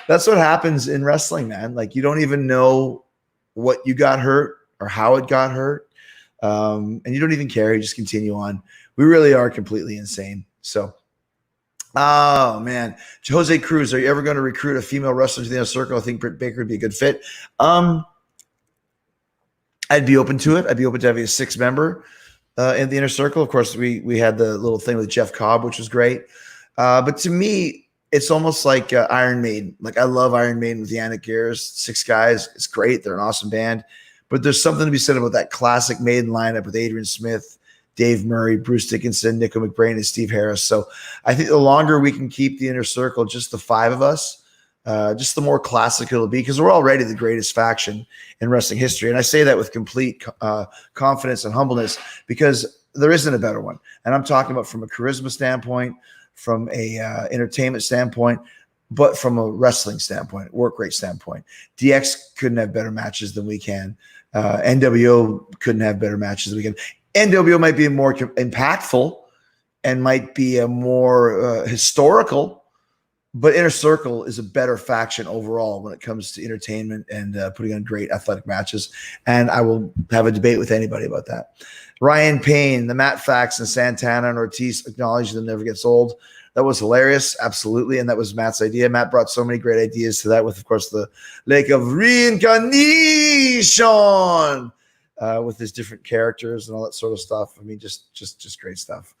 that's what happens in wrestling, man. Like you don't even know what you got hurt or how it got hurt, and you don't even care. You just continue on. We really are completely insane. So, oh man, Jose Cruz, are you ever going to recruit a female wrestler to the Inner Circle? I think Britt Baker would be a good fit. I'd be open to it. I'd be open to having a 6-member in the Inner Circle. Of course, we had the little thing with Jeff Cobb, which was great. But to me, it's almost like Iron Maiden. Like I love Iron Maiden with Yannick Gears, 6 guys. It's great. They're an awesome band. But there's something to be said about that classic Maiden lineup with Adrian Smith, Dave Murray, Bruce Dickinson, Nico McBrain, and Steve Harris. So I think the longer we can keep the Inner Circle, just the 5 of us, just the more classic it'll be, because we're already the greatest faction in wrestling history. And I say that with complete confidence and humbleness, because there isn't a better one. And I'm talking about from a charisma standpoint, from a entertainment standpoint, but from a wrestling standpoint, work rate standpoint. DX couldn't have better matches than we can. NWO couldn't have better matches than we can. NWO might be more impactful and might be a more historical, but Inner Circle is a better faction overall when it comes to entertainment and putting on great athletic matches. And I will have a debate with anybody about that. Ryan Payne, the Matt Fax and Santana and Ortiz acknowledge them never gets old. That was hilarious. Absolutely. And that was Matt's idea. Matt brought so many great ideas to that with, of course, the Lake of Reincarnation with his different characters and all that sort of stuff. I mean, just great stuff.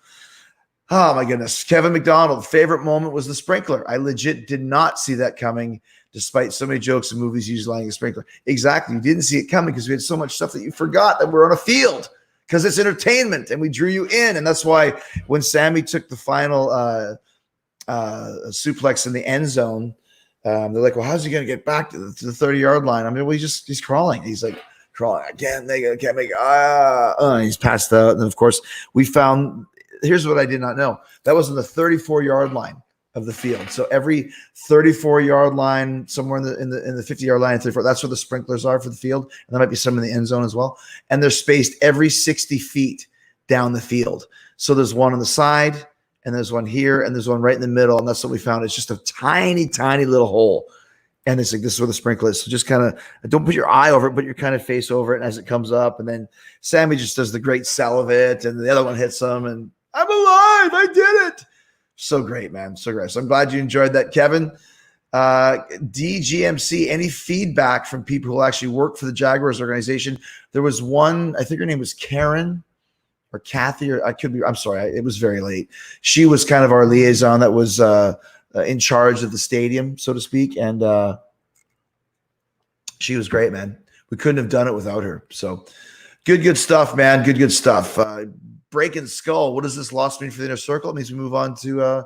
Oh, my goodness. Kevin McDonald, favorite moment was the sprinkler. I legit did not see that coming, despite so many jokes and movies utilizing a sprinkler. Exactly. You didn't see it coming because we had so much stuff that you forgot that we're on a field, because it's entertainment and we drew you in. And that's why when Sammy took the final suplex in the end zone, they're like, well, how's he going to get back to the 30-yard line? I mean, well, he's crawling. He's like, crawling. I can't make it. He's passed out. And of course, we found – here's what I did not know. That was on the 34-yard line of the field. So every 34-yard line, somewhere in the 50-yard line, 34, that's where the sprinklers are for the field. And there might be some in the end zone as well. And they're spaced every 60 feet down the field. So there's one on the side, and there's one here, and there's one right in the middle. And that's what we found. It's just a tiny, tiny little hole. And it's like, this is where the sprinkler is. So just kind of, don't put your eye over it, put your kind of face over it as it comes up. And then Sammy just does the great sell of it, and the other one hits him, and I'm alive. I did it. So great, man. So great. So I'm glad you enjoyed that, Kevin. DGMC, any feedback from people who actually work for the Jaguars organization? There was one, I think her name was Karen or Kathy, or I could be, I'm sorry. It was very late. She was kind of our liaison that was in charge of the stadium, so to speak. And she was great, man. We couldn't have done it without her. So good stuff, man. Good stuff. Breaking Skull. What does this loss mean for the Inner Circle? It means we move on to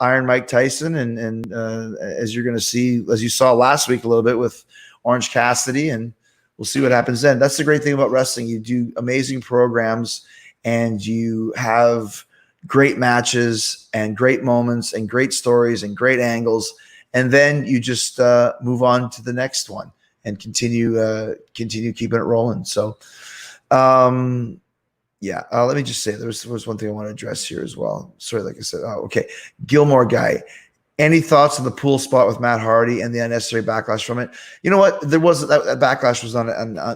Iron Mike Tyson, and as you're going to see, as you saw last week a little bit with Orange Cassidy, and we'll see what happens then. That's the great thing about wrestling. You do amazing programs, and you have great matches and great moments and great stories and great angles, and then you just move on to the next one and continue keeping it rolling. So yeah, let me just say there was one thing I want to address here as well. Sorry, like I said, okay. Gilmore guy, any thoughts on the pool spot with Matt Hardy and the unnecessary backlash from it? You know what? There wasn't that backlash was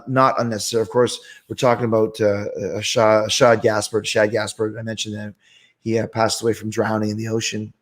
not unnecessary. Of course, we're talking about Shad Gaspard. I mentioned that he passed away from drowning in the ocean,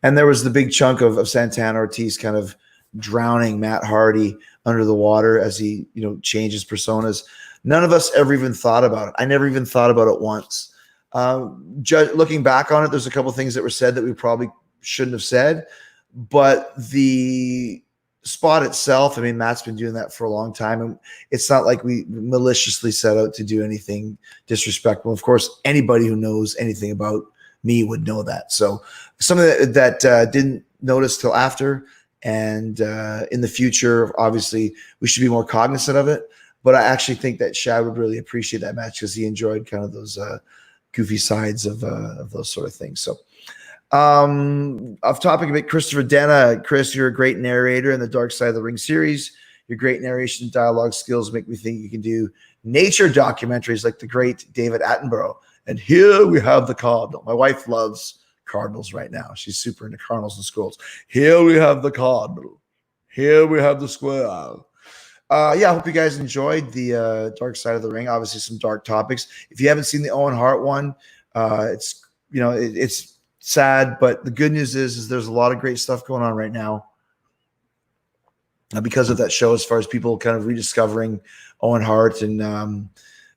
and there was the big chunk of Santana Ortiz kind of drowning Matt Hardy under the water as he changes personas. None of us ever even thought about it. I never even thought about it once. Looking back on it, there's a couple of things that were said that we probably shouldn't have said. But the spot itself, I mean, Matt's been doing that for a long time. And it's not like we maliciously set out to do anything disrespectful. Of course, anybody who knows anything about me would know that. So something that didn't notice till after. And in the future, obviously, we should be more cognizant of it. But I actually think that Shad would really appreciate that match because he enjoyed kind of those goofy sides of those sort of things. So off topic a bit, Christopher Denna. Chris, you're a great narrator in the Dark Side of the Ring series. Your great narration and dialogue skills make me think you can do nature documentaries like the great David Attenborough. And here we have the Cardinal. My wife loves Cardinals right now. She's super into Cardinals and Squirrels. Here we have the Cardinal. Here we have the Squirrel. Yeah, I hope you guys enjoyed the Dark Side of the Ring. Obviously, some dark topics. If you haven't seen the Owen Hart one, it's sad, but the good news is there's a lot of great stuff going on right now because of that show. As far as people kind of rediscovering Owen Hart and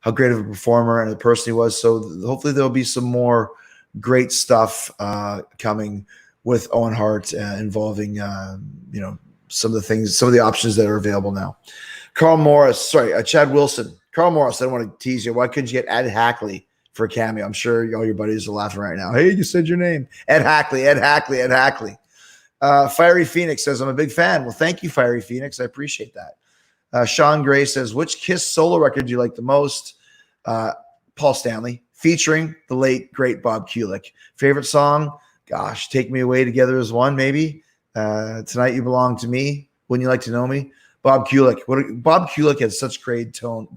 how great of a performer and a person he was. So hopefully there'll be some more great stuff coming with Owen Hart involving some of the options that are available now. Chad Wilson. Carl Morris, I don't want to tease you. Why couldn't you get Ed Hackley for a cameo? I'm sure all your buddies are laughing right now. Hey, you said your name. Ed Hackley. Fiery Phoenix says, I'm a big fan. Well, thank you, Fiery Phoenix. I appreciate that. Sean Gray says, which Kiss solo record do you like the most? Paul Stanley, featuring the late, great Bob Kulick. Favorite song? Gosh, Take Me Away Together is one, maybe. Tonight You Belong to Me. Wouldn't You Like to Know Me? Bob Kulick. Bob Kulick had such great tone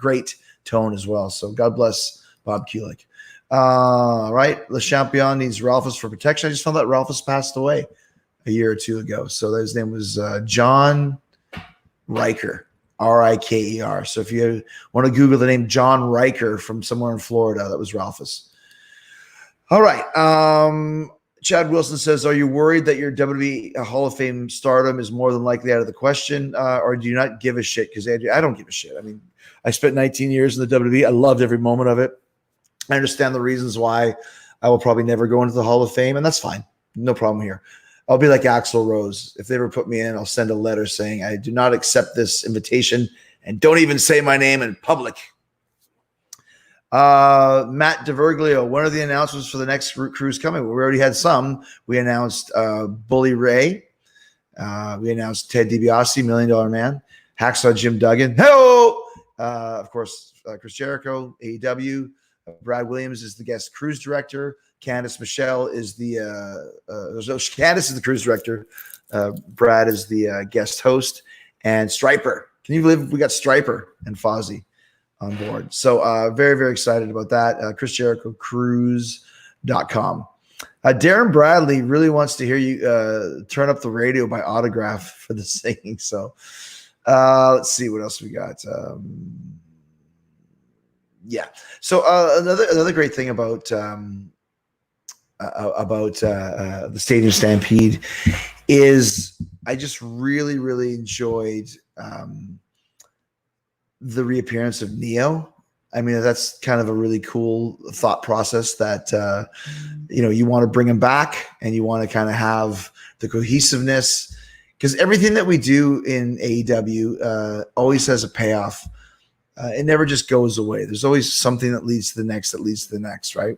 as well. So God bless Bob Kulick. Right. Le Champion needs Ralphus for protection. I just found out Ralphus passed away a year or two ago. So his name was John Riker, Riker. So if you want to Google the name John Riker from somewhere in Florida, that was Ralphus. All right. Chad Wilson says, are you worried that your WWE Hall of Fame stardom is more than likely out of the question, or do you not give a shit? Because I don't give a shit. I mean, I spent 19 years in the WWE. I loved every moment of it. I understand the reasons why I will probably never go into the Hall of Fame, and that's fine. No problem here. I'll be like Axl Rose. If they ever put me in, I'll send a letter saying, I do not accept this invitation, and don't even say my name in public. Matt DeVerglio, when are the announcements for the next cruise coming? Well, we already had some. We announced Bully Ray. We announced Ted DiBiase, $1 Million Man. Hacksaw Jim Duggan. Hello! Of course, Chris Jericho, AEW. Brad Williams is the guest cruise director. Candice Michelle is Candice is the cruise director. Brad is the guest host. And Striper. Can you believe we got Striper and Fozzy on board? So very, very excited about that. Chris Jericho Cruise.com. Darren Bradley really wants to hear you turn up the radio by Autograph for the singing. So let's see what else we got. Yeah. So another great thing about the Stadium Stampede is I just really, really enjoyed the reappearance of Neo. I mean, that's kind of a really cool thought process that, you want to bring him back and you want to kind of have the cohesiveness, because everything that we do in AEW always has a payoff. It never just goes away. There's always something that leads to the next, right?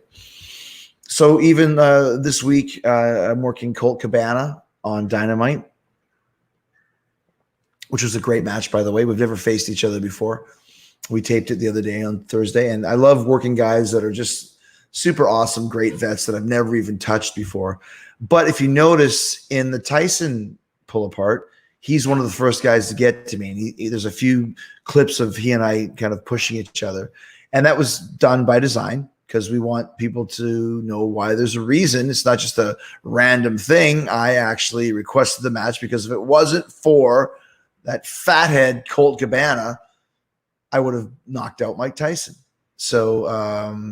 So even this week, I'm working Colt Cabana on Dynamite, which was a great match, by the way. We've never faced each other before. We taped it the other day on Thursday, and I love working guys that are just super awesome, great vets that I've never even touched before. But if you notice in the Tyson pull apart, he's one of the first guys to get to me. And there's a few clips of he and I kind of pushing each other. And that was done by design because we want people to know why there's a reason. It's not just a random thing. I actually requested the match because if it wasn't for that fathead Colt Cabana, I would have knocked out Mike Tyson. So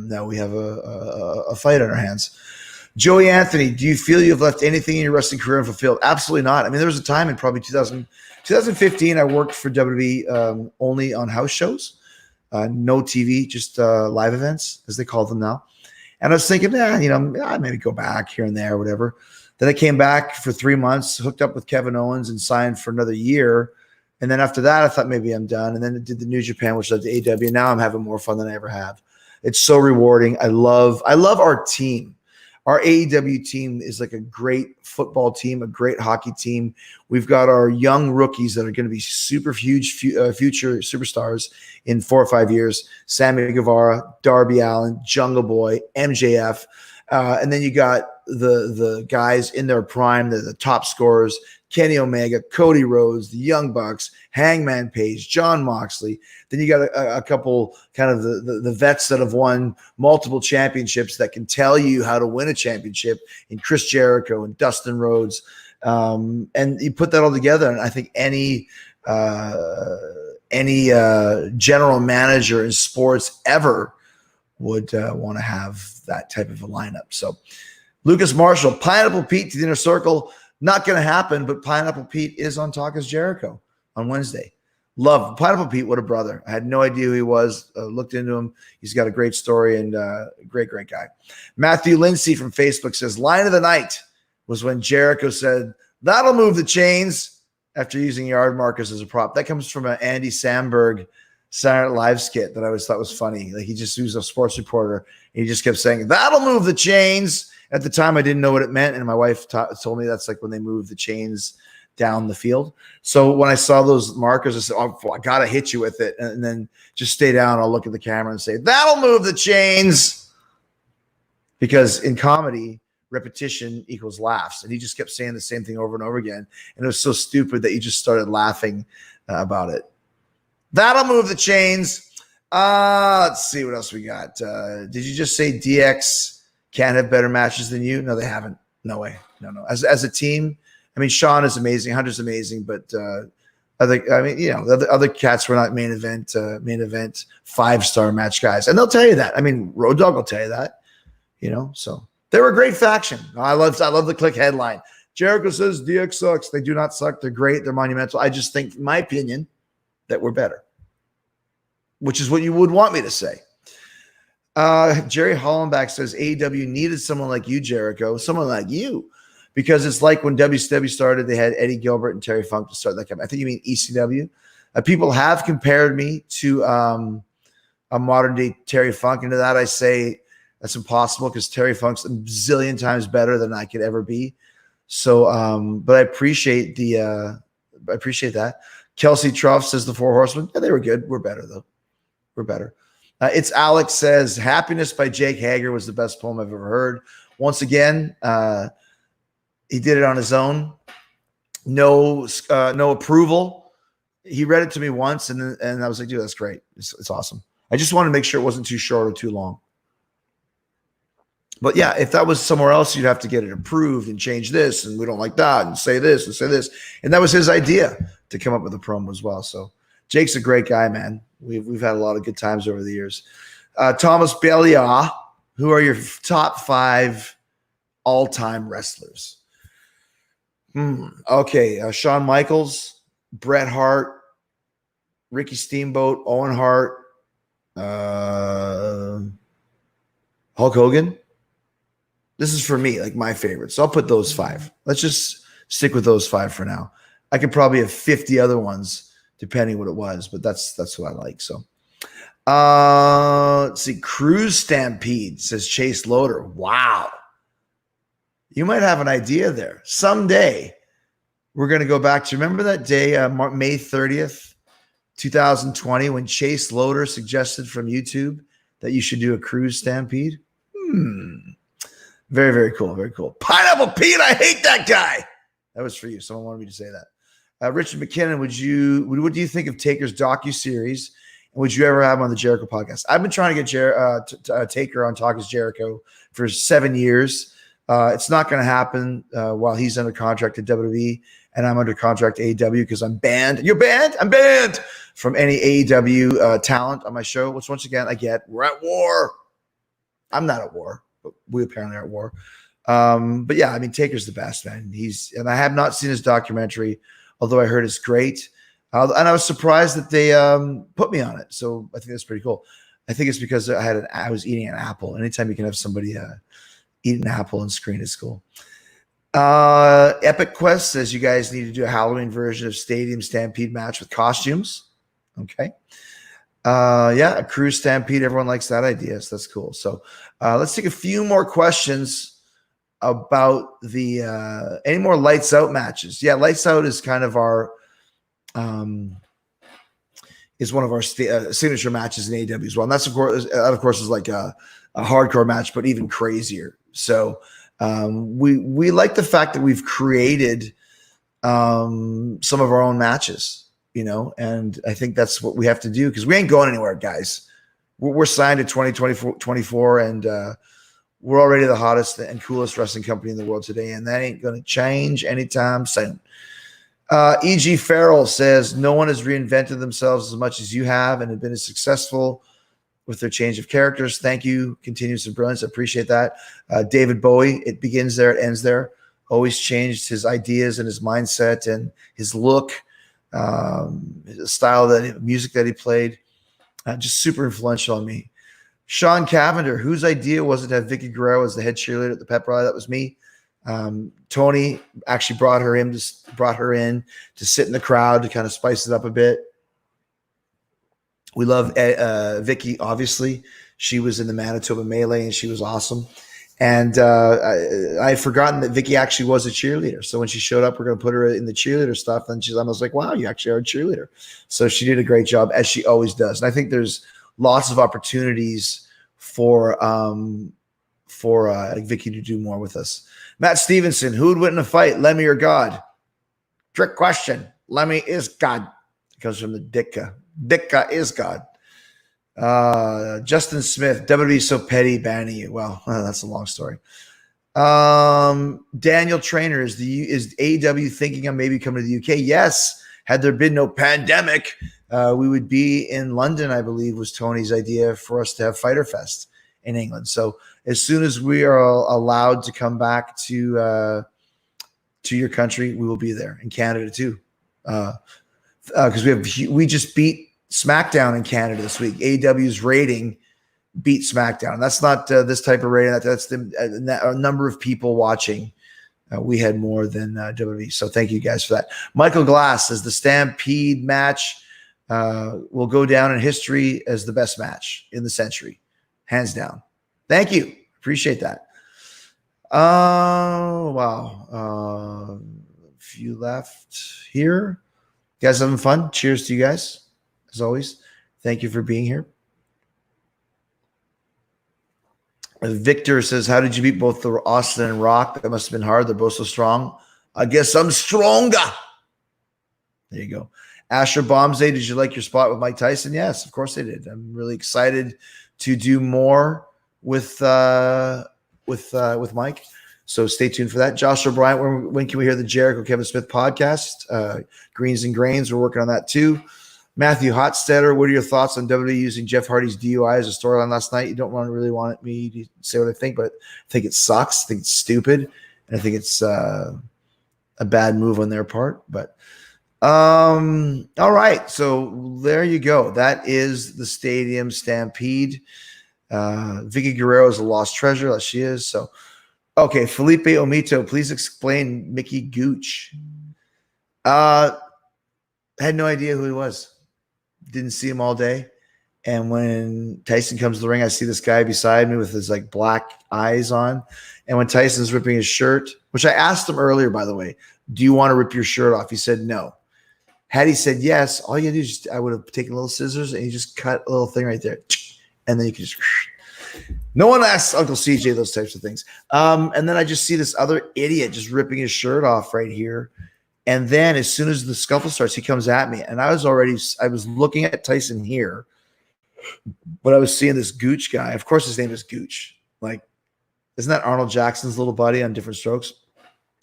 now we have a fight on our hands. Joey Anthony, do you feel you've left anything in your wrestling career unfulfilled? Absolutely not. I mean, there was a time in probably 2015, I worked for WWE only on house shows, no TV, just live events, as they call them now. And I was thinking, I'd maybe go back here and there, whatever. Then I came back for 3 months, hooked up with Kevin Owens and signed for another year. And then after that, I thought maybe I'm done. And then I did the New Japan, which led to AEW. Now I'm having more fun than I ever have. It's so rewarding. I love our team. Our AEW team is like a great football team, a great hockey team. We've got our young rookies that are going to be super huge future superstars in 4 or 5 years. Sammy Guevara, Darby Allin, Jungle Boy, MJF. And then you got the guys in their prime, the top scorers, Kenny Omega, Cody Rhodes, the Young Bucks, Hangman Page, Jon Moxley. Then you got a couple kind of the vets that have won multiple championships that can tell you how to win a championship in Chris Jericho and Dustin Rhodes. And you put that all together, and I think any general manager in sports ever would want to have that type of a lineup. So Lucas Marshall, Pineapple Pete to the Inner Circle. Not going to happen, but Pineapple Pete is on Talk as Jericho on Wednesday. Love Pineapple Pete. What a brother. I had no idea who he was. Looked into him. He's got a great story and great guy. Matthew Lindsay from Facebook says, line of the night was when Jericho said, that'll move the chains after using yard markers as a prop. That comes from an Andy Samberg Saturday Night Live skit that I always thought was funny. Like he just was a sports reporter. And he just kept saying, that'll move the chains. At the time, I didn't know what it meant, and my wife told me that's like when they move the chains down the field. So when I saw those markers, I said, "Oh, I gotta hit you with it," and then just stay down. I'll look at the camera and say, "That'll move the chains," because in comedy, repetition equals laughs, and he just kept saying the same thing over and over again, and it was so stupid that you just started laughing about it. That'll move the chains. Let's see what else we got. Did you just say DX can't have better matches than you? No, they haven't. No way. No. As a team, I mean, Sean is amazing, Hunter's amazing, but the other cats were not main event 5-star match guys, and they'll tell you that. I mean, Road Dogg will tell you that. So they were a great faction. I love the Kliq headline. Jericho says DX sucks. They do not suck. They're great. They're monumental. I just think, in my opinion, that we're better, which is what you would want me to say. Jerry Hollenbach says AEW needed someone like you, Jericho, someone like you, because it's like when WCW started, they had Eddie Gilbert and Terry Funk to start that company. I think you mean ECW. People have compared me to a modern day Terry Funk, and to that I say that's impossible because Terry Funk's a zillion times better than I could ever be. So, but I appreciate that. Kelsey Truff says the Four Horsemen. Yeah, they were good. We're better though. We're better. It's Alex says Happiness by Jake Hager was the best poem I've ever heard. Once again, he did it on his own. No approval. He read it to me once, and I was like, dude, that's great. It's awesome. I just wanted to make sure it wasn't too short or too long. But yeah, if that was somewhere else, you'd have to get it approved and change this, and we don't like that, and say this and say this. And that was his idea to come up with a promo as well. So Jake's a great guy, man. We've had a lot of good times over the years. Thomas Bellia, who are your top 5 all-time wrestlers? Okay, Shawn Michaels, Bret Hart, Ricky Steamboat, Owen Hart, Hulk Hogan. This is for me, like my favorite. So I'll put those 5. Let's just stick with those 5 for now. I could probably have 50 other ones depending what it was, but that's what I like. So let's see. Cruise Stampede says Chase Loader. Wow. You might have an idea there. Someday we're going to go back to, remember that day, May 30th, 2020, when Chase Loader suggested from YouTube that you should do a Cruise Stampede? Very, very cool. Very cool. Pineapple Pete, I hate that guy. That was for you. Someone wanted me to say that. Richard McKinnon, what do you think of Taker's docuseries? And would you ever have him on the Jericho podcast? I've been trying to get Taker on Talk is Jericho for 7 years. It's not going to happen while he's under contract at WWE and I'm under contract to AEW because I'm banned. You're banned? I'm banned from any AEW talent on my show, which once again, we're at war. I'm not at war, but we apparently are at war. But yeah, I mean, Taker's the best, man. And I have not seen his documentary, although I heard it's great. And I was surprised that they put me on it. So I think that's pretty cool. I think it's because I was eating an apple. Anytime you can have somebody eat an apple on screen is cool. Epic Quest says you guys need to do a Halloween version of Stadium Stampede match with costumes. Okay. A Cruise Stampede. Everyone likes that idea. So that's cool. So let's take a few more questions about the any more Lights Out matches. Yeah, Lights Out is kind of our is one of our signature matches in AEW as well. And that's of course is like a hardcore match, but even crazier. So we like the fact that we've created some of our own matches, and I think that's what we have to do because we ain't going anywhere, guys. We're signed to 2024, and we're already the hottest and coolest wrestling company in the world today, and that ain't going to change anytime soon. E.G. Farrell says, no one has reinvented themselves as much as you have and have been as successful with their change of characters. Thank you. Continuous brilliance. I appreciate that. David Bowie, it begins there, it ends there. Always changed his ideas and his mindset and his look, his style, music that he played. Just super influential on me. Sean Cavender, whose idea was it to have Vickie Guerrero as the head cheerleader at the pep rally? That was me. Tony actually brought her in to sit in the crowd to kind of spice it up a bit. We love Vickie, obviously. She was in the Manitoba Melee, and she was awesome. And I had forgotten that Vickie actually was a cheerleader. So when she showed up, we're going to put her in the cheerleader stuff. And I was like, wow, you actually are a cheerleader. So she did a great job, as she always does. And I think there's lots of opportunities for Vickie to do more with us. Matt Stevenson, who would win in a fight, Lemmy or God? Trick question. Lemmy is God. It comes from the Ditka. Ditka is God. Justin Smith, WWE so petty, banning you. Well, that's a long story. Daniel Trainer, is AEW thinking of maybe coming to the UK? Yes. Had there been no pandemic, we would be in London, I believe, was Tony's idea for us to have Fyter Fest in England. So as soon as we are allowed to come back to your country, we will be there. In Canada too, because we just beat SmackDown in Canada this week. AEW's rating beat SmackDown. And that's not this type of rating. That's the number of people watching. We had more than WWE. So thank you guys for that. Michael Glass says the Stampede match will go down in history as the best match in the century. Hands down. Thank you. Appreciate that. Wow. A few left here. You guys having fun? Cheers to you guys. As always, thank you for being here. Victor says, how did you beat both the Austin and Rock? That must have been hard. They're both so strong. I guess I'm stronger. There you go. Asher Bombsay, did you like your spot with Mike Tyson? Yes, of course I did. I'm really excited to do more with Mike. So stay tuned for that. Josh O'Brien, when can we hear the Jericho Kevin Smith podcast? Greens and Grains, we're working on that too. Matthew Hotstetter, what are your thoughts on WWE using Jeff Hardy's DUI as a storyline last night? You don't really want me to say what I think, but I think it sucks. I think it's stupid. And I think it's a bad move on their part. But all right. So there you go. That is the Stadium Stampede. Vickie Guerrero is a lost treasure. As she is. So, okay. Felipe Omito, please explain Mickey Gooch. Had no idea who he was. Didn't see him all day. And when Tyson comes to the ring, I see this guy beside me with his like black eyes on. And when Tyson's ripping his shirt, which I asked him earlier, by the way, do you want to rip your shirt off? He said no. Had he said yes, all you do is I would have taken little scissors and you just cut a little thing right there. And then you can just, no one asks Uncle CJ those types of things. And then I just see this other idiot just ripping his shirt off right here. And then as soon as the scuffle starts, he comes at me. And I was looking at Tyson here, but I was seeing this Gooch guy. Of course, his name is Gooch. Like, isn't that Arnold Jackson's little buddy on Different Strokes?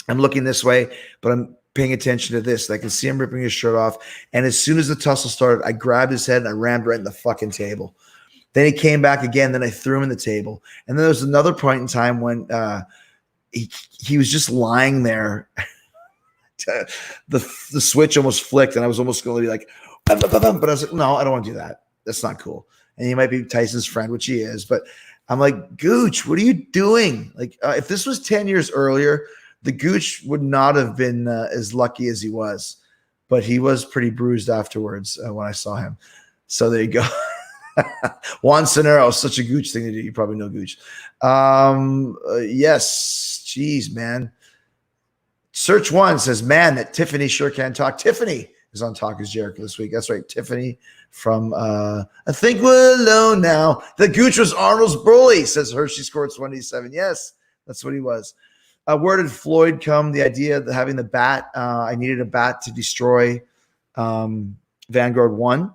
I'm looking this way, but I'm paying attention to this. I can see him ripping his shirt off. And as soon as the tussle started, I grabbed his head and I rammed right in the fucking table. Then he came back again. Then I threw him in the table. And then there was another point in time when he was just lying there. The switch almost flicked, and I was almost going to be like, but I was like, no, I don't want to do that. That's not cool. And he might be Tyson's friend, which he is, but I'm like, Gooch, what are you doing? Like, if this was 10 years earlier, the Gooch would not have been as lucky as he was, but he was pretty bruised afterwards when I saw him. So there you go. Juan Cenero, such a Gooch thing to do. You probably know Gooch. Yes. Jeez, man. Search One says, man, that Tiffany sure can talk. Tiffany is on Talk is Jericho this week. That's right. Tiffany from I Think We're Alone Now. The Gooch was Arnold's bully, says Hershey scored 27. Yes, that's what he was. Where did Floyd come? The idea of having the bat. I needed a bat to destroy Vanguard 1.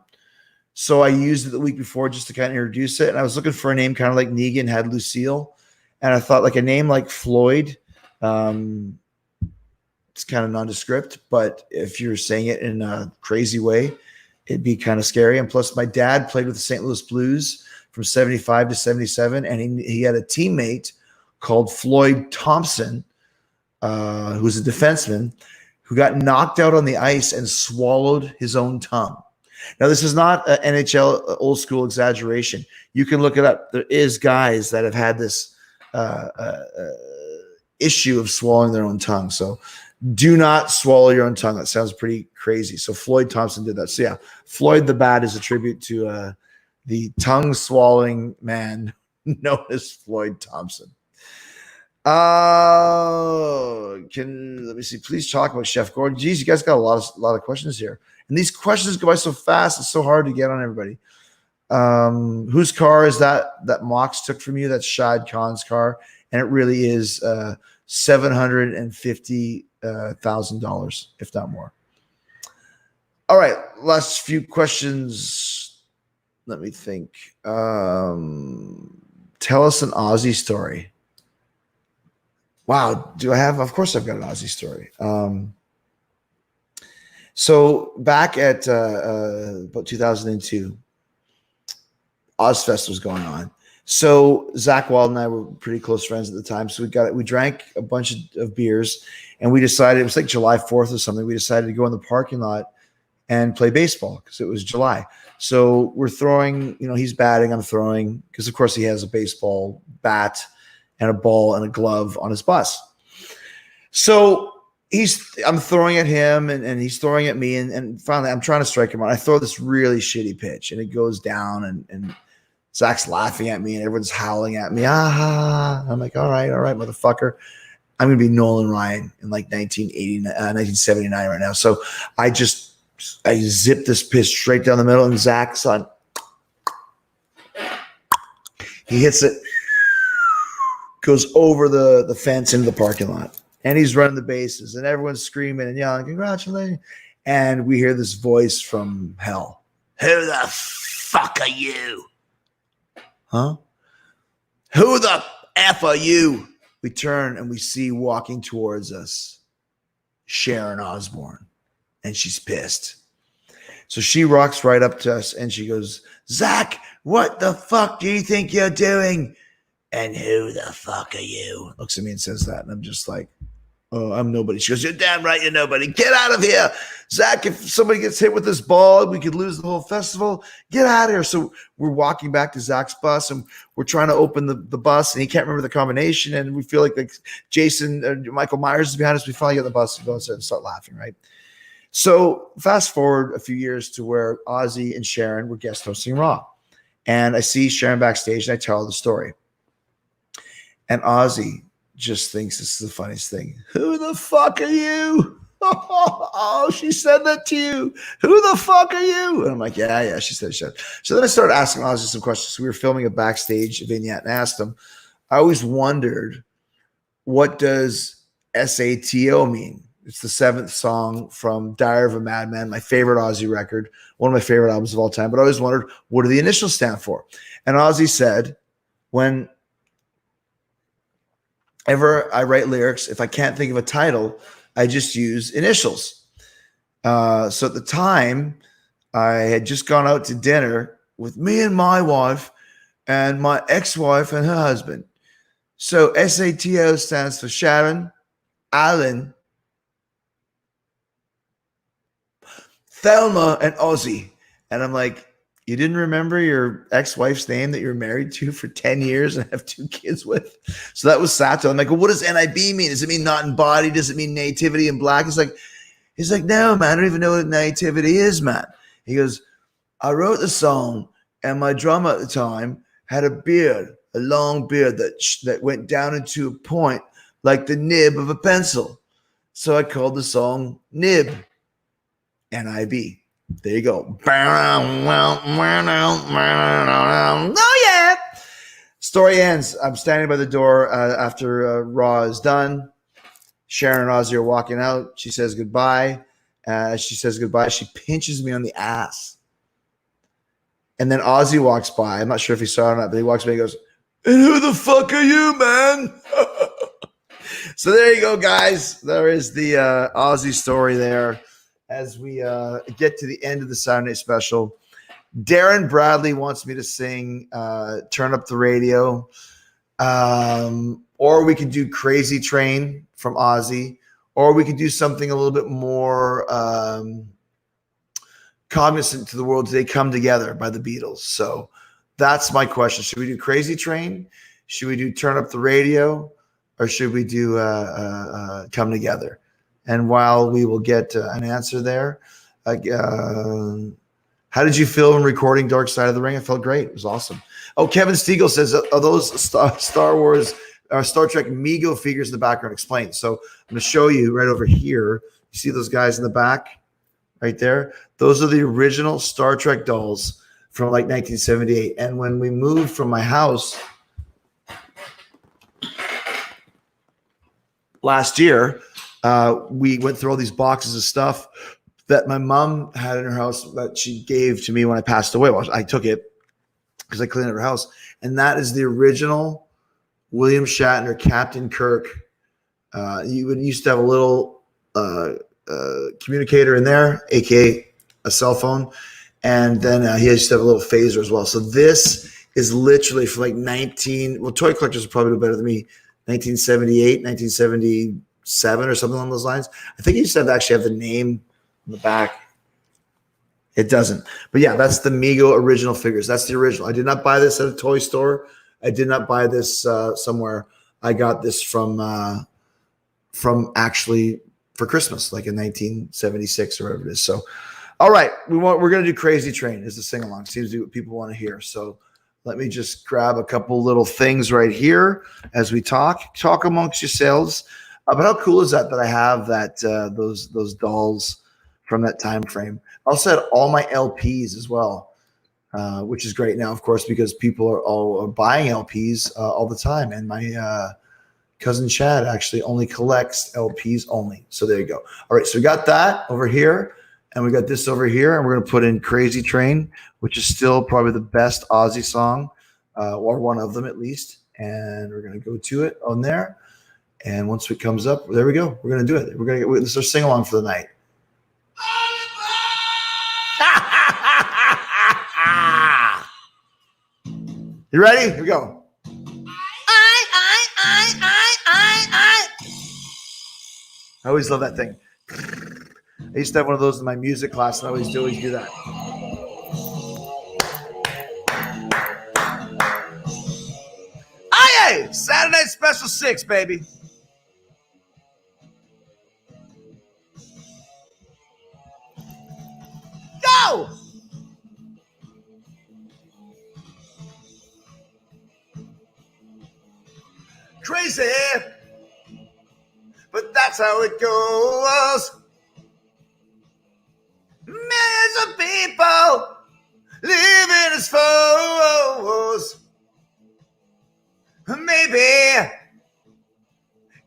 So I used it the week before just to kind of introduce it. And I was looking for a name kind of like Negan had Lucille. And I thought like a name like Floyd, it's kind of nondescript, but if you're saying it in a crazy way, it'd be kind of scary. And plus, my dad played with the St. Louis Blues from 75 to 77, and he had a teammate called Floyd Thompson, who was a defenseman, who got knocked out on the ice and swallowed his own tongue. Now, this is not an NHL old school exaggeration. You can look it up. There is guys that have had this issue of swallowing their own tongue. So do not swallow your own tongue. That sounds pretty crazy. So Floyd Thompson did that. So yeah, Floyd the Bat is a tribute to the tongue swallowing man known as Floyd Thompson. Let me see. Please talk about Chef Gordon. Geez, you guys got a lot of questions here, and these questions go by so fast. It's so hard to get on everybody. Whose car is that Mox took from you? That's Shad Khan's car, and it really is $750,000, if not more. All right, last few questions. Let me think. Tell us an Aussie story. Wow, do I have? Of course, I've got an Aussie story. So back at about 2002. Ozfest was going on. So Zach Wald and I were pretty close friends at the time. So we drank a bunch of beers, and we decided, it was like July 4th or something. We decided to go in the parking lot and play baseball because it was July. So we're throwing, he's batting, I'm throwing, because of course he has a baseball bat and a ball and a glove on his bus. So I'm throwing at him and he's throwing at me. And finally I'm trying to strike him out. I throw this really shitty pitch and it goes down and Zach's laughing at me and everyone's howling at me. I'm like, all right, motherfucker. I'm going to be Nolan Ryan in like 1979 right now. So I zip this pitch straight down the middle and Zach's on. He hits it, goes over the fence into the parking lot. And he's running the bases and everyone's screaming and yelling, congratulations. And we hear this voice from hell. Who the fuck are you? Huh? Who the F are you? We turn and we see walking towards us Sharon Osbourne, and she's pissed. So she rocks right up to us and she goes, Zach, what the fuck do you think you're doing? And who the fuck are you? Looks at me and says that. And I'm just like, oh, I'm nobody. She goes, you're damn right, you're nobody. Get out of here. Zach, if somebody gets hit with this ball, we could lose the whole festival. Get out of here. So we're walking back to Zach's bus and we're trying to open the bus and he can't remember the combination. And we feel like Jason, Michael Myers is behind us. We finally get the bus and go inside and start laughing, right? So fast forward a few years to where Ozzy and Sharon were guest hosting Raw. And I see Sharon backstage and I tell her the story. And Ozzy just thinks this is the funniest thing. Who the fuck are you? Oh, she said that to you. Who the fuck are you? And I'm like, yeah, she said. So then I started asking Ozzy some questions. So we were filming a backstage vignette and asked him, I always wondered, what does SATO mean? It's the 7th song from Diary of a Madman, my favorite Ozzy record, one of my favorite albums of all time. But I always wondered, what do the initials stand for? And Ozzy said, whenever I write lyrics, if I can't think of a title, I just use initials. So at the time, I had just gone out to dinner with me and my wife and my ex-wife and her husband. So SATO stands for Sharon, Alan, Thelma, and Ozzy. And I'm like, you didn't remember your ex-wife's name that you were married to for 10 years and have 2 kids with? So that was Sato. I'm like, well, what does NIB mean? Does it mean not embodied? Does it mean nativity in black? He's like, no, man, I don't even know what nativity is, man. He goes, I wrote the song and my drummer at the time had a beard, a long beard that went down into a point like the nib of a pencil. So I called the song Nib, NIB. There you go. Oh, yeah. Story ends. I'm standing by the door after Raw is done. Sharon and Ozzy are walking out. She says goodbye. She pinches me on the ass. And then Ozzy walks by. I'm not sure if he saw it or not, but he walks by and goes, and who the fuck are you, man? So there you go, guys. There is the Ozzy story there. As we get to the end of the Saturday special, Darren Bradley wants me to sing Turn Up the Radio, or we could do Crazy Train from Ozzy, or we could do something a little bit more cognizant to the world today, Come Together by the Beatles. So that's my question. Should we do Crazy Train? Should we do Turn Up the Radio? Or should we do Come Together? And while we will get an answer there, how did you feel when recording Dark Side of the Ring? I felt great. It was awesome. Oh, Kevin Stiegel says, are those Star Wars Star Trek Mego figures in the background explained. So I'm going to show you right over here. You see those guys in the back right there? Those are the original Star Trek dolls from like 1978. And when we moved from my house last year, we went through all these boxes of stuff that my mom had in her house that she gave to me when I passed away. Well, I took it because I cleaned up her house. And that is the original William Shatner, Captain Kirk. You used to have a little communicator in there, aka a cell phone, and then he used to have a little phaser as well. So this is literally from like toy collectors will probably do better than me, 1978, 1977 or something along those lines. I think he used to actually have the name on the back. It doesn't. But yeah, that's the Mego original figures. That's the original. I did not buy this at a toy store. I did not buy this somewhere. I got this from actually for Christmas, like in 1976 or whatever it is. So, all right, we're going to do Crazy Train as a sing along. Seems to be what people want to hear. So let me just grab a couple little things right here as we talk amongst yourselves. But how cool is that I have that those dolls from that time frame? I also had all my LPs as well, which is great now, of course, because people are buying LPs all the time. And my cousin Shad actually only collects LPs only. So there you go. All right, so we got that over here, and we got this over here, and we're going to put in Crazy Train, which is still probably the best Aussie song, or one of them at least. And we're going to go to it on there. And once it comes up, there we go. We're going to do it. We're going to get this is our sing along for the night. You ready? Here we go. I always love that thing. I used to have one of those in my music class, and I always do that. Aye, Saturday Night Special 6, baby. Go! Crazy, but that's how it goes. Millions of people living as foes. Maybe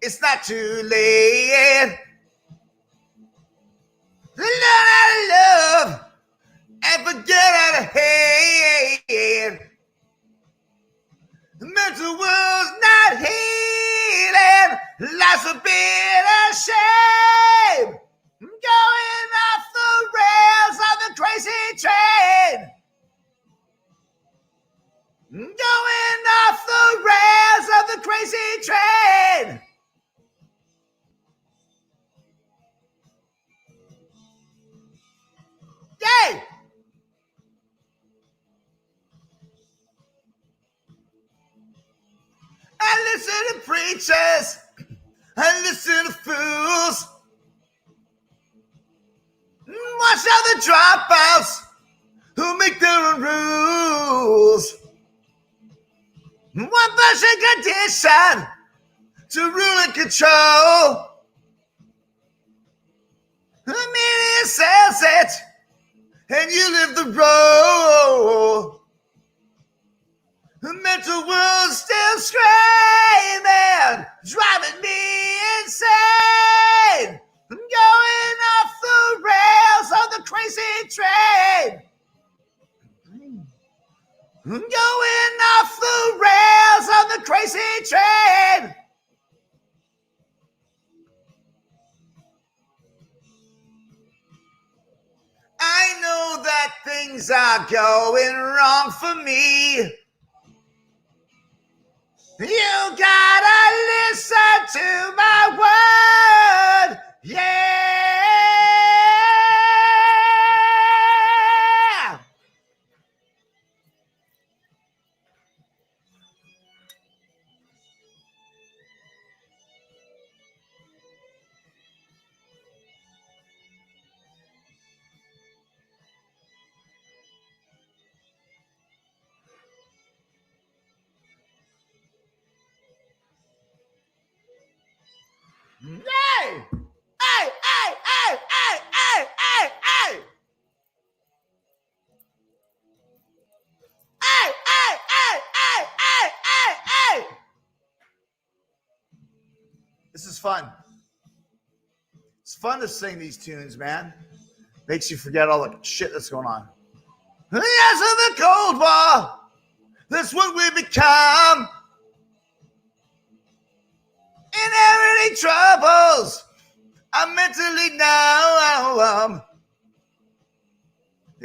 it's not too late. Learn how to love and forget how to hate. The mental world's not healing. Life's a bit of shame. Going off the rails of the crazy train. Going off the rails of the crazy train. Yay! I listen to preachers. I listen to fools. Watch out the dropouts who make their own rules. One person condition to rule and control. The media sells it, and you live the role. The mental world's still screaming, driving me insane. I'm going off the rails of the crazy train. I'm going off the rails of the crazy train. I know that things are going wrong for me. You gotta listen to my word, yeah. Hey! Hey! Hey! Hey! Hey! Hey! Hey! Hey! Hey! Hey! Hey! Hey! Hey! Hey! Hey! This is fun. It's fun to sing these tunes, man. Makes you forget all the shit that's going on. Yes, of the Cold War. That's what we become. Inheriting troubles. I'm mentally now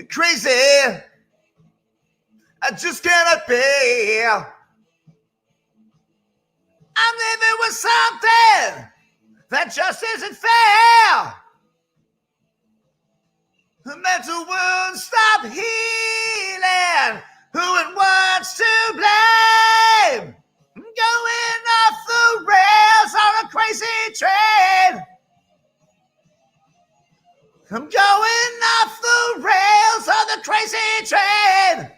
crazy. I just cannot bear. I'm living with something that just isn't fair. The mental wounds stop healing. Who and what's to blame? I'm going off the rails on a crazy train. I'm going off the rails on the crazy train.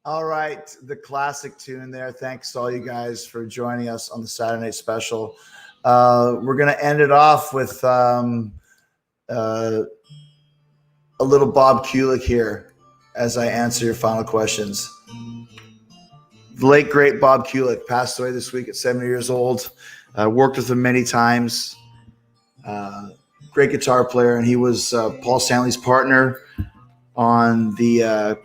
All right, the classic tune there. Thanks to all you guys for joining us on the Saturday Night Special. We're going to end it off with a little Bob Kulick here as I answer your final questions. The late, great Bob Kulick passed away this week at 70 years old. Worked with him many times. Great guitar player, and he was Paul Stanley's partner on the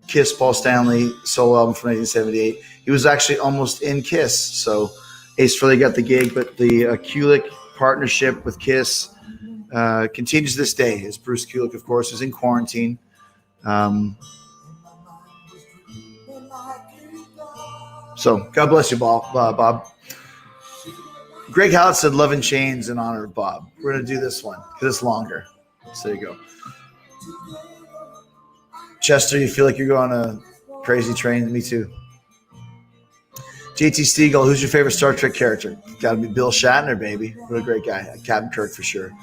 Kiss Paul Stanley solo album from 1978. He was actually almost in Kiss, so Ace Frehley got the gig, but the Kulick partnership with Kiss continues to this day, as Bruce Kulick, of course, is in quarantine. So God bless you, Bob. Greg Howlett said Love and Chains in honor of Bob. We're going to do this one because it's longer. So there you go. Chester, you feel like you're going on a crazy train? Me too. JT Stiegel, who's your favorite Star Trek character? Got to be Bill Shatner, baby. What a great guy. Captain Kirk for sure.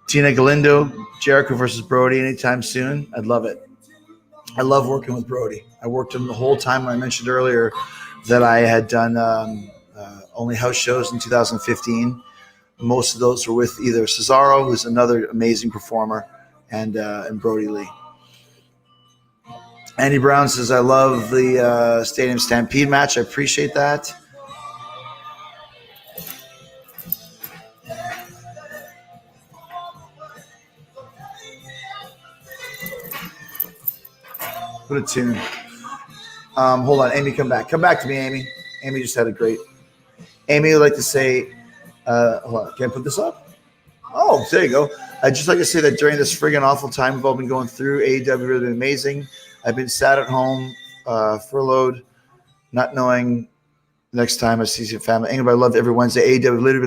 Tina Galindo, Jericho versus Brody anytime soon. I'd love it. I love working with Brody. I worked him the whole time when I mentioned earlier that I had done only house shows in 2015. Most of those were with either Cesaro, who's another amazing performer, and Brody Lee. Andy Brown says, I love the Stadium Stampede match. I appreciate that. What a tune. Hold on, Amy, come back. Come back to me, Amy. Amy just had a great. Amy would like to say, hold on, can I put this up? Oh, there you go. I'd just like to say that during this friggin' awful time we've all been going through, AEW really been amazing. I've been sat at home, furloughed, not knowing next time I see some family. Anybody loved every Wednesday. AEW literally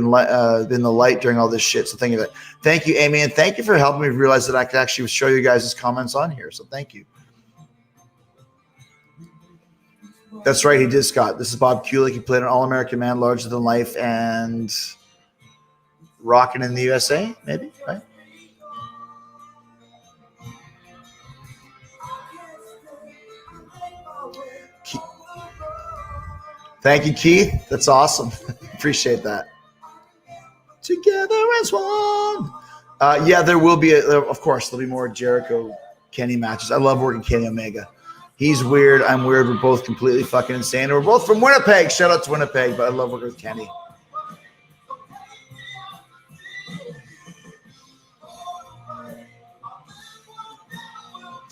been the light during all this shit. So thank you. Thank you, Amy, and thank you for helping me realize that I could actually show you guys' comments on here. So thank you. That's right, he did, Scott. This is Bob Kulick. He played an All-American Man, Larger Than Life, and Rockin' in the USA, maybe, right? Thank you, Keith. That's awesome. Appreciate that. Together as one. Yeah, there will be, of course, there'll be more Jericho Kenny matches. I love working Kenny Omega. He's weird. I'm weird. We're both completely fucking insane. We're both from Winnipeg. Shout out to Winnipeg, but I love working with Kenny.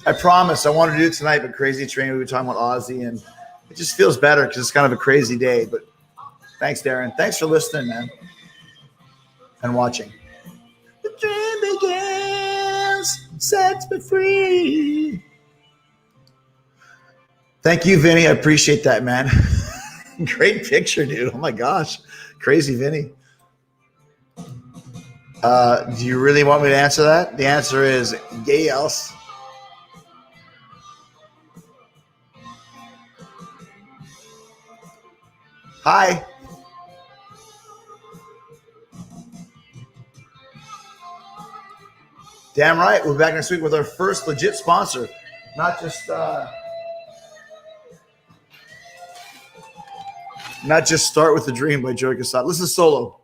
I promise I wanted to do it tonight, but Crazy Train, we were talking about Ozzy, and it just feels better because it's kind of a crazy day. But thanks, Darren. Thanks for listening, man, and watching. The dream begins, sets me free. Thank you, Vinny. I appreciate that, man. Great picture, dude. Oh my gosh. Crazy Vinny. Do you really want me to answer that? The answer is yes. Hi. Damn right. We'll be back next week with our first legit sponsor. Not just Start With the Dream by Joey Cassatt. Listen to Solo.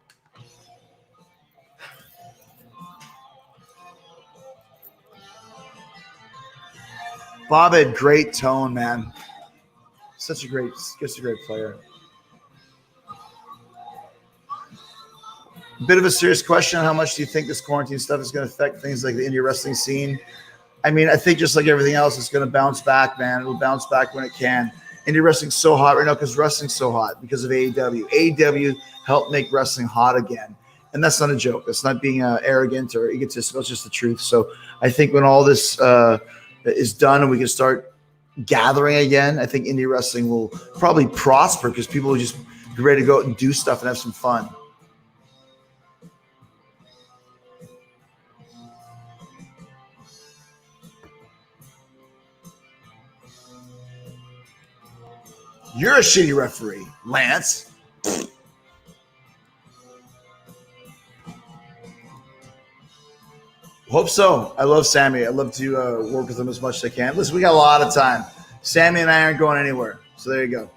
Bob had great tone, man. Such a great player. Bit of a serious question. How much do you think this quarantine stuff is going to affect things like the indie wrestling scene? I mean, I think just like everything else, it's going to bounce back, man. It'll bounce back when it can. Indie wrestling's so hot right now because wrestling's so hot because of AEW. AEW helped make wrestling hot again. And that's not a joke. That's not being arrogant or egotistical. It's just the truth. So I think when all this is done and we can start gathering again, I think indie wrestling will probably prosper because people will just be ready to go out and do stuff and have some fun. You're a shitty referee, Lance. Hope so. I love Sammy. I'd love to work with him as much as I can. Listen, we got a lot of time. Sammy and I aren't going anywhere. So there you go.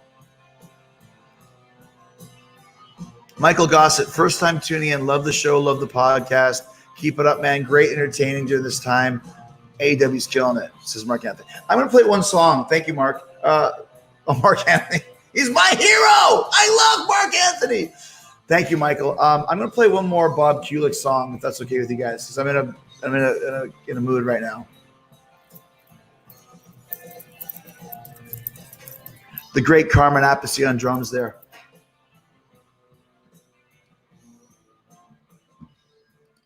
Michael Gossett, first time tuning in. Love the show. Love the podcast. Keep it up, man. Great entertaining during this time. AEW's killing it, says Mark Anthony. I'm going to play one song. Thank you, Mark. Mark Anthony. He's my hero. I love Mark Anthony. Thank you, Michael. I'm going to play one more Bob Kulick song, if that's okay with you guys, because I'm in a mood right now. The great Carmen Appice on drums there.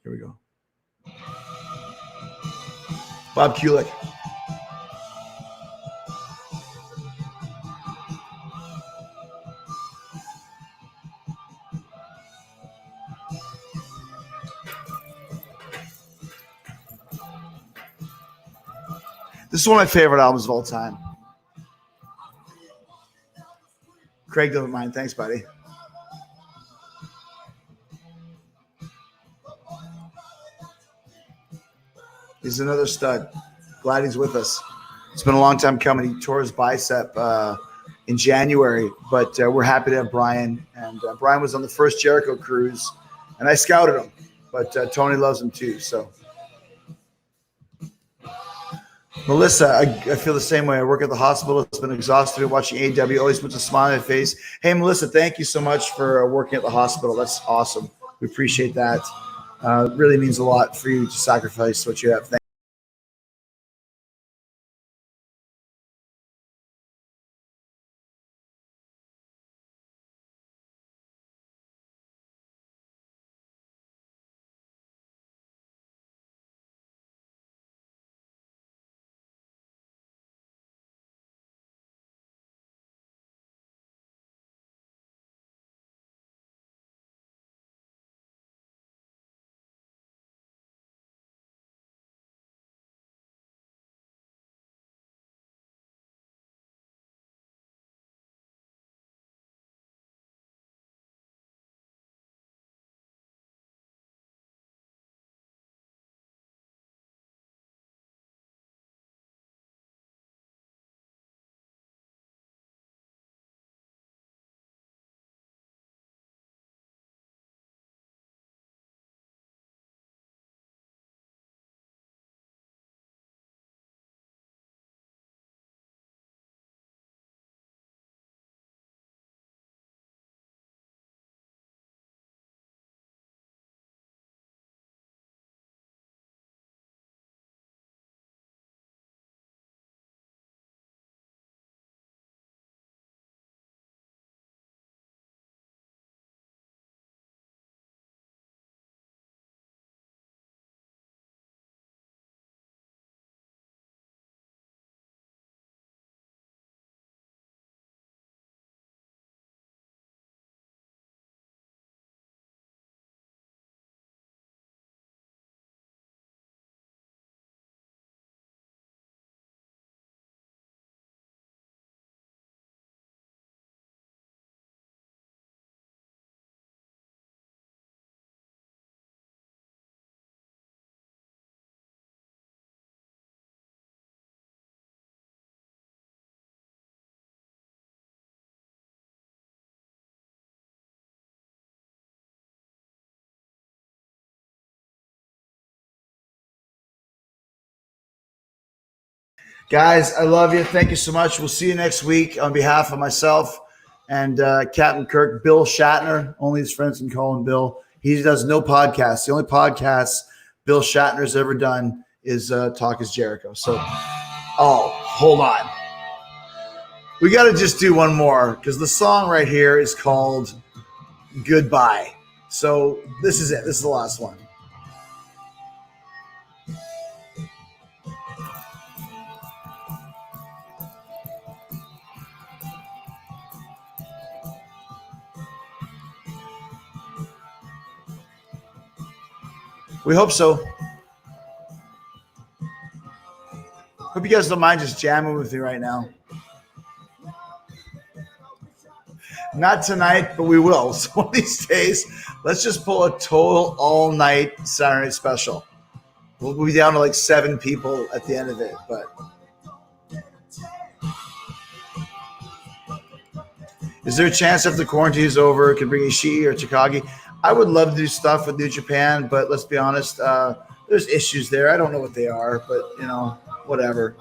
Here we go. Bob Kulick. This is one of my favorite albums of all time. Craig doesn't mind. Thanks, buddy. He's another stud. Glad he's with us. It's been a long time coming. He tore his bicep in January, but we're happy to have Brian. And Brian was on the first Jericho cruise, and I scouted him. But Tony loves him too. So, Melissa, I feel the same way. I work at the hospital. It's been exhausting watching AEW. Always puts a smile on my face. Hey, Melissa, thank you so much for working at the hospital. That's awesome. We appreciate that. It really means a lot for you to sacrifice what you have. Guys, I love you. Thank you so much. We'll see you next week. On behalf of myself and Captain Kirk, Bill Shatner, only his friends can call him Bill. He does no podcasts. The only podcast Bill Shatner's ever done is Talk is Jericho. So, hold on. We got to just do one more because the song right here is called Goodbye. So this is it. This is the last one. We hope so. Hope you guys don't mind just jamming with me right now. Not tonight, but we will. So one of these days, let's just pull a total all-night Saturday night special. We'll be down to like 7 people at the end of it, but is there a chance if the quarantine is over, it could bring Ishii or Takagi? I would love to do stuff with New Japan, but let's be honest, there's issues there. I don't know what they are, but, whatever.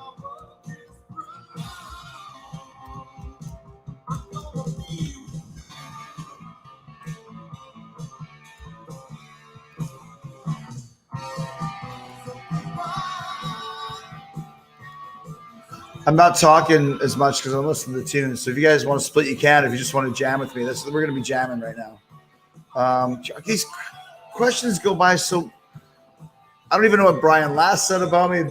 I'm not talking as much because I'm listening to the tunes. So if you guys want to split, you can. If you just want to jam with me, we're going to be jamming right now. These questions go by so I don't even know what Brian Last said about me.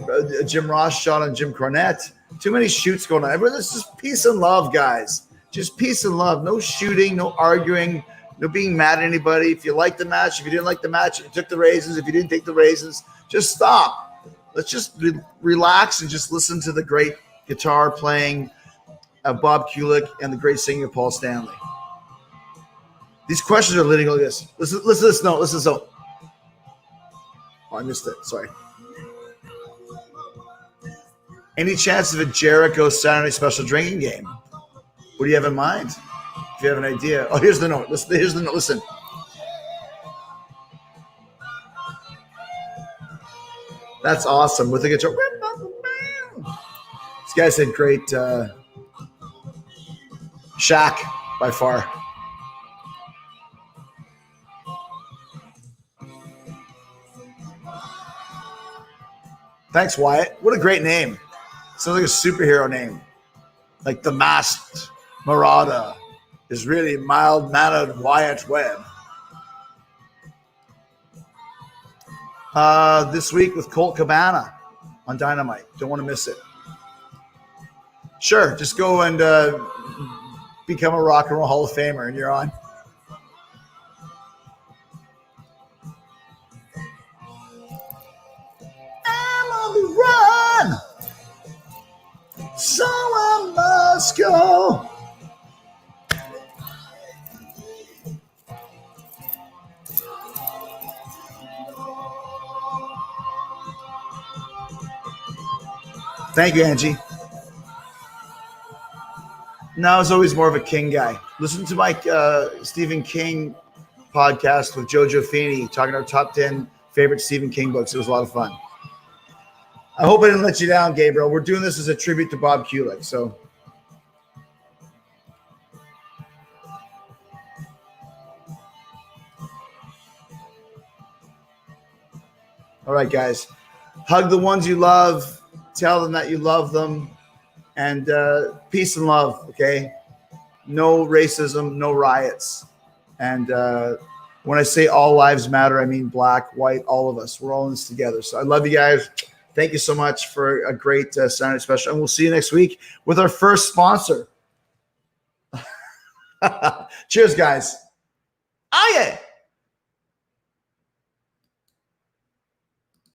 Jim Ross shot on Jim Cornette. Too many shoots going on. Everyone's just peace and love, guys. Just peace and love. No shooting, no arguing, no being mad at anybody. If you liked the match, if you didn't like the match, if you took the raisins, if you didn't take the raisins, just stop. Let's just relax and just listen to the great guitar playing of Bob Kulick and the great singing of Paul Stanley. These questions are literally like this. Listen to this note. Listen to this note. Oh, I missed it. Sorry. Any chance of a Jericho Saturday special drinking game? What do you have in mind? If you have an idea. Oh, here's the note. Here's the note. Listen. That's awesome. With the guitar. This guy said great. Shaq by far. Thanks, Wyatt. What a great name. Sounds like a superhero name. Like the Masked Marauder is really mild-mannered Wyatt Webb. This week with Colt Cabana on Dynamite. Don't want to miss it. Sure, just go and become a Rock and Roll Hall of Famer and you're on. I'm on the run, so I must go. Thank you, Angie. No, I was always more of a King guy. Listen to my Stephen King podcast with Jojo Feeney talking our top 10 favorite Stephen King books. It was a lot of fun. I hope I didn't let you down, Gabriel. We're doing this as a tribute to Bob Kulick. So, all right, guys. Hug the ones you love. Tell them that you love them. And peace and love, okay? No racism, no riots. And when I say all lives matter, I mean black, white, all of us. We're all in this together. So I love you guys. Thank you so much for a great Saturday special. And we'll see you next week with our first sponsor. Cheers, guys. Aye.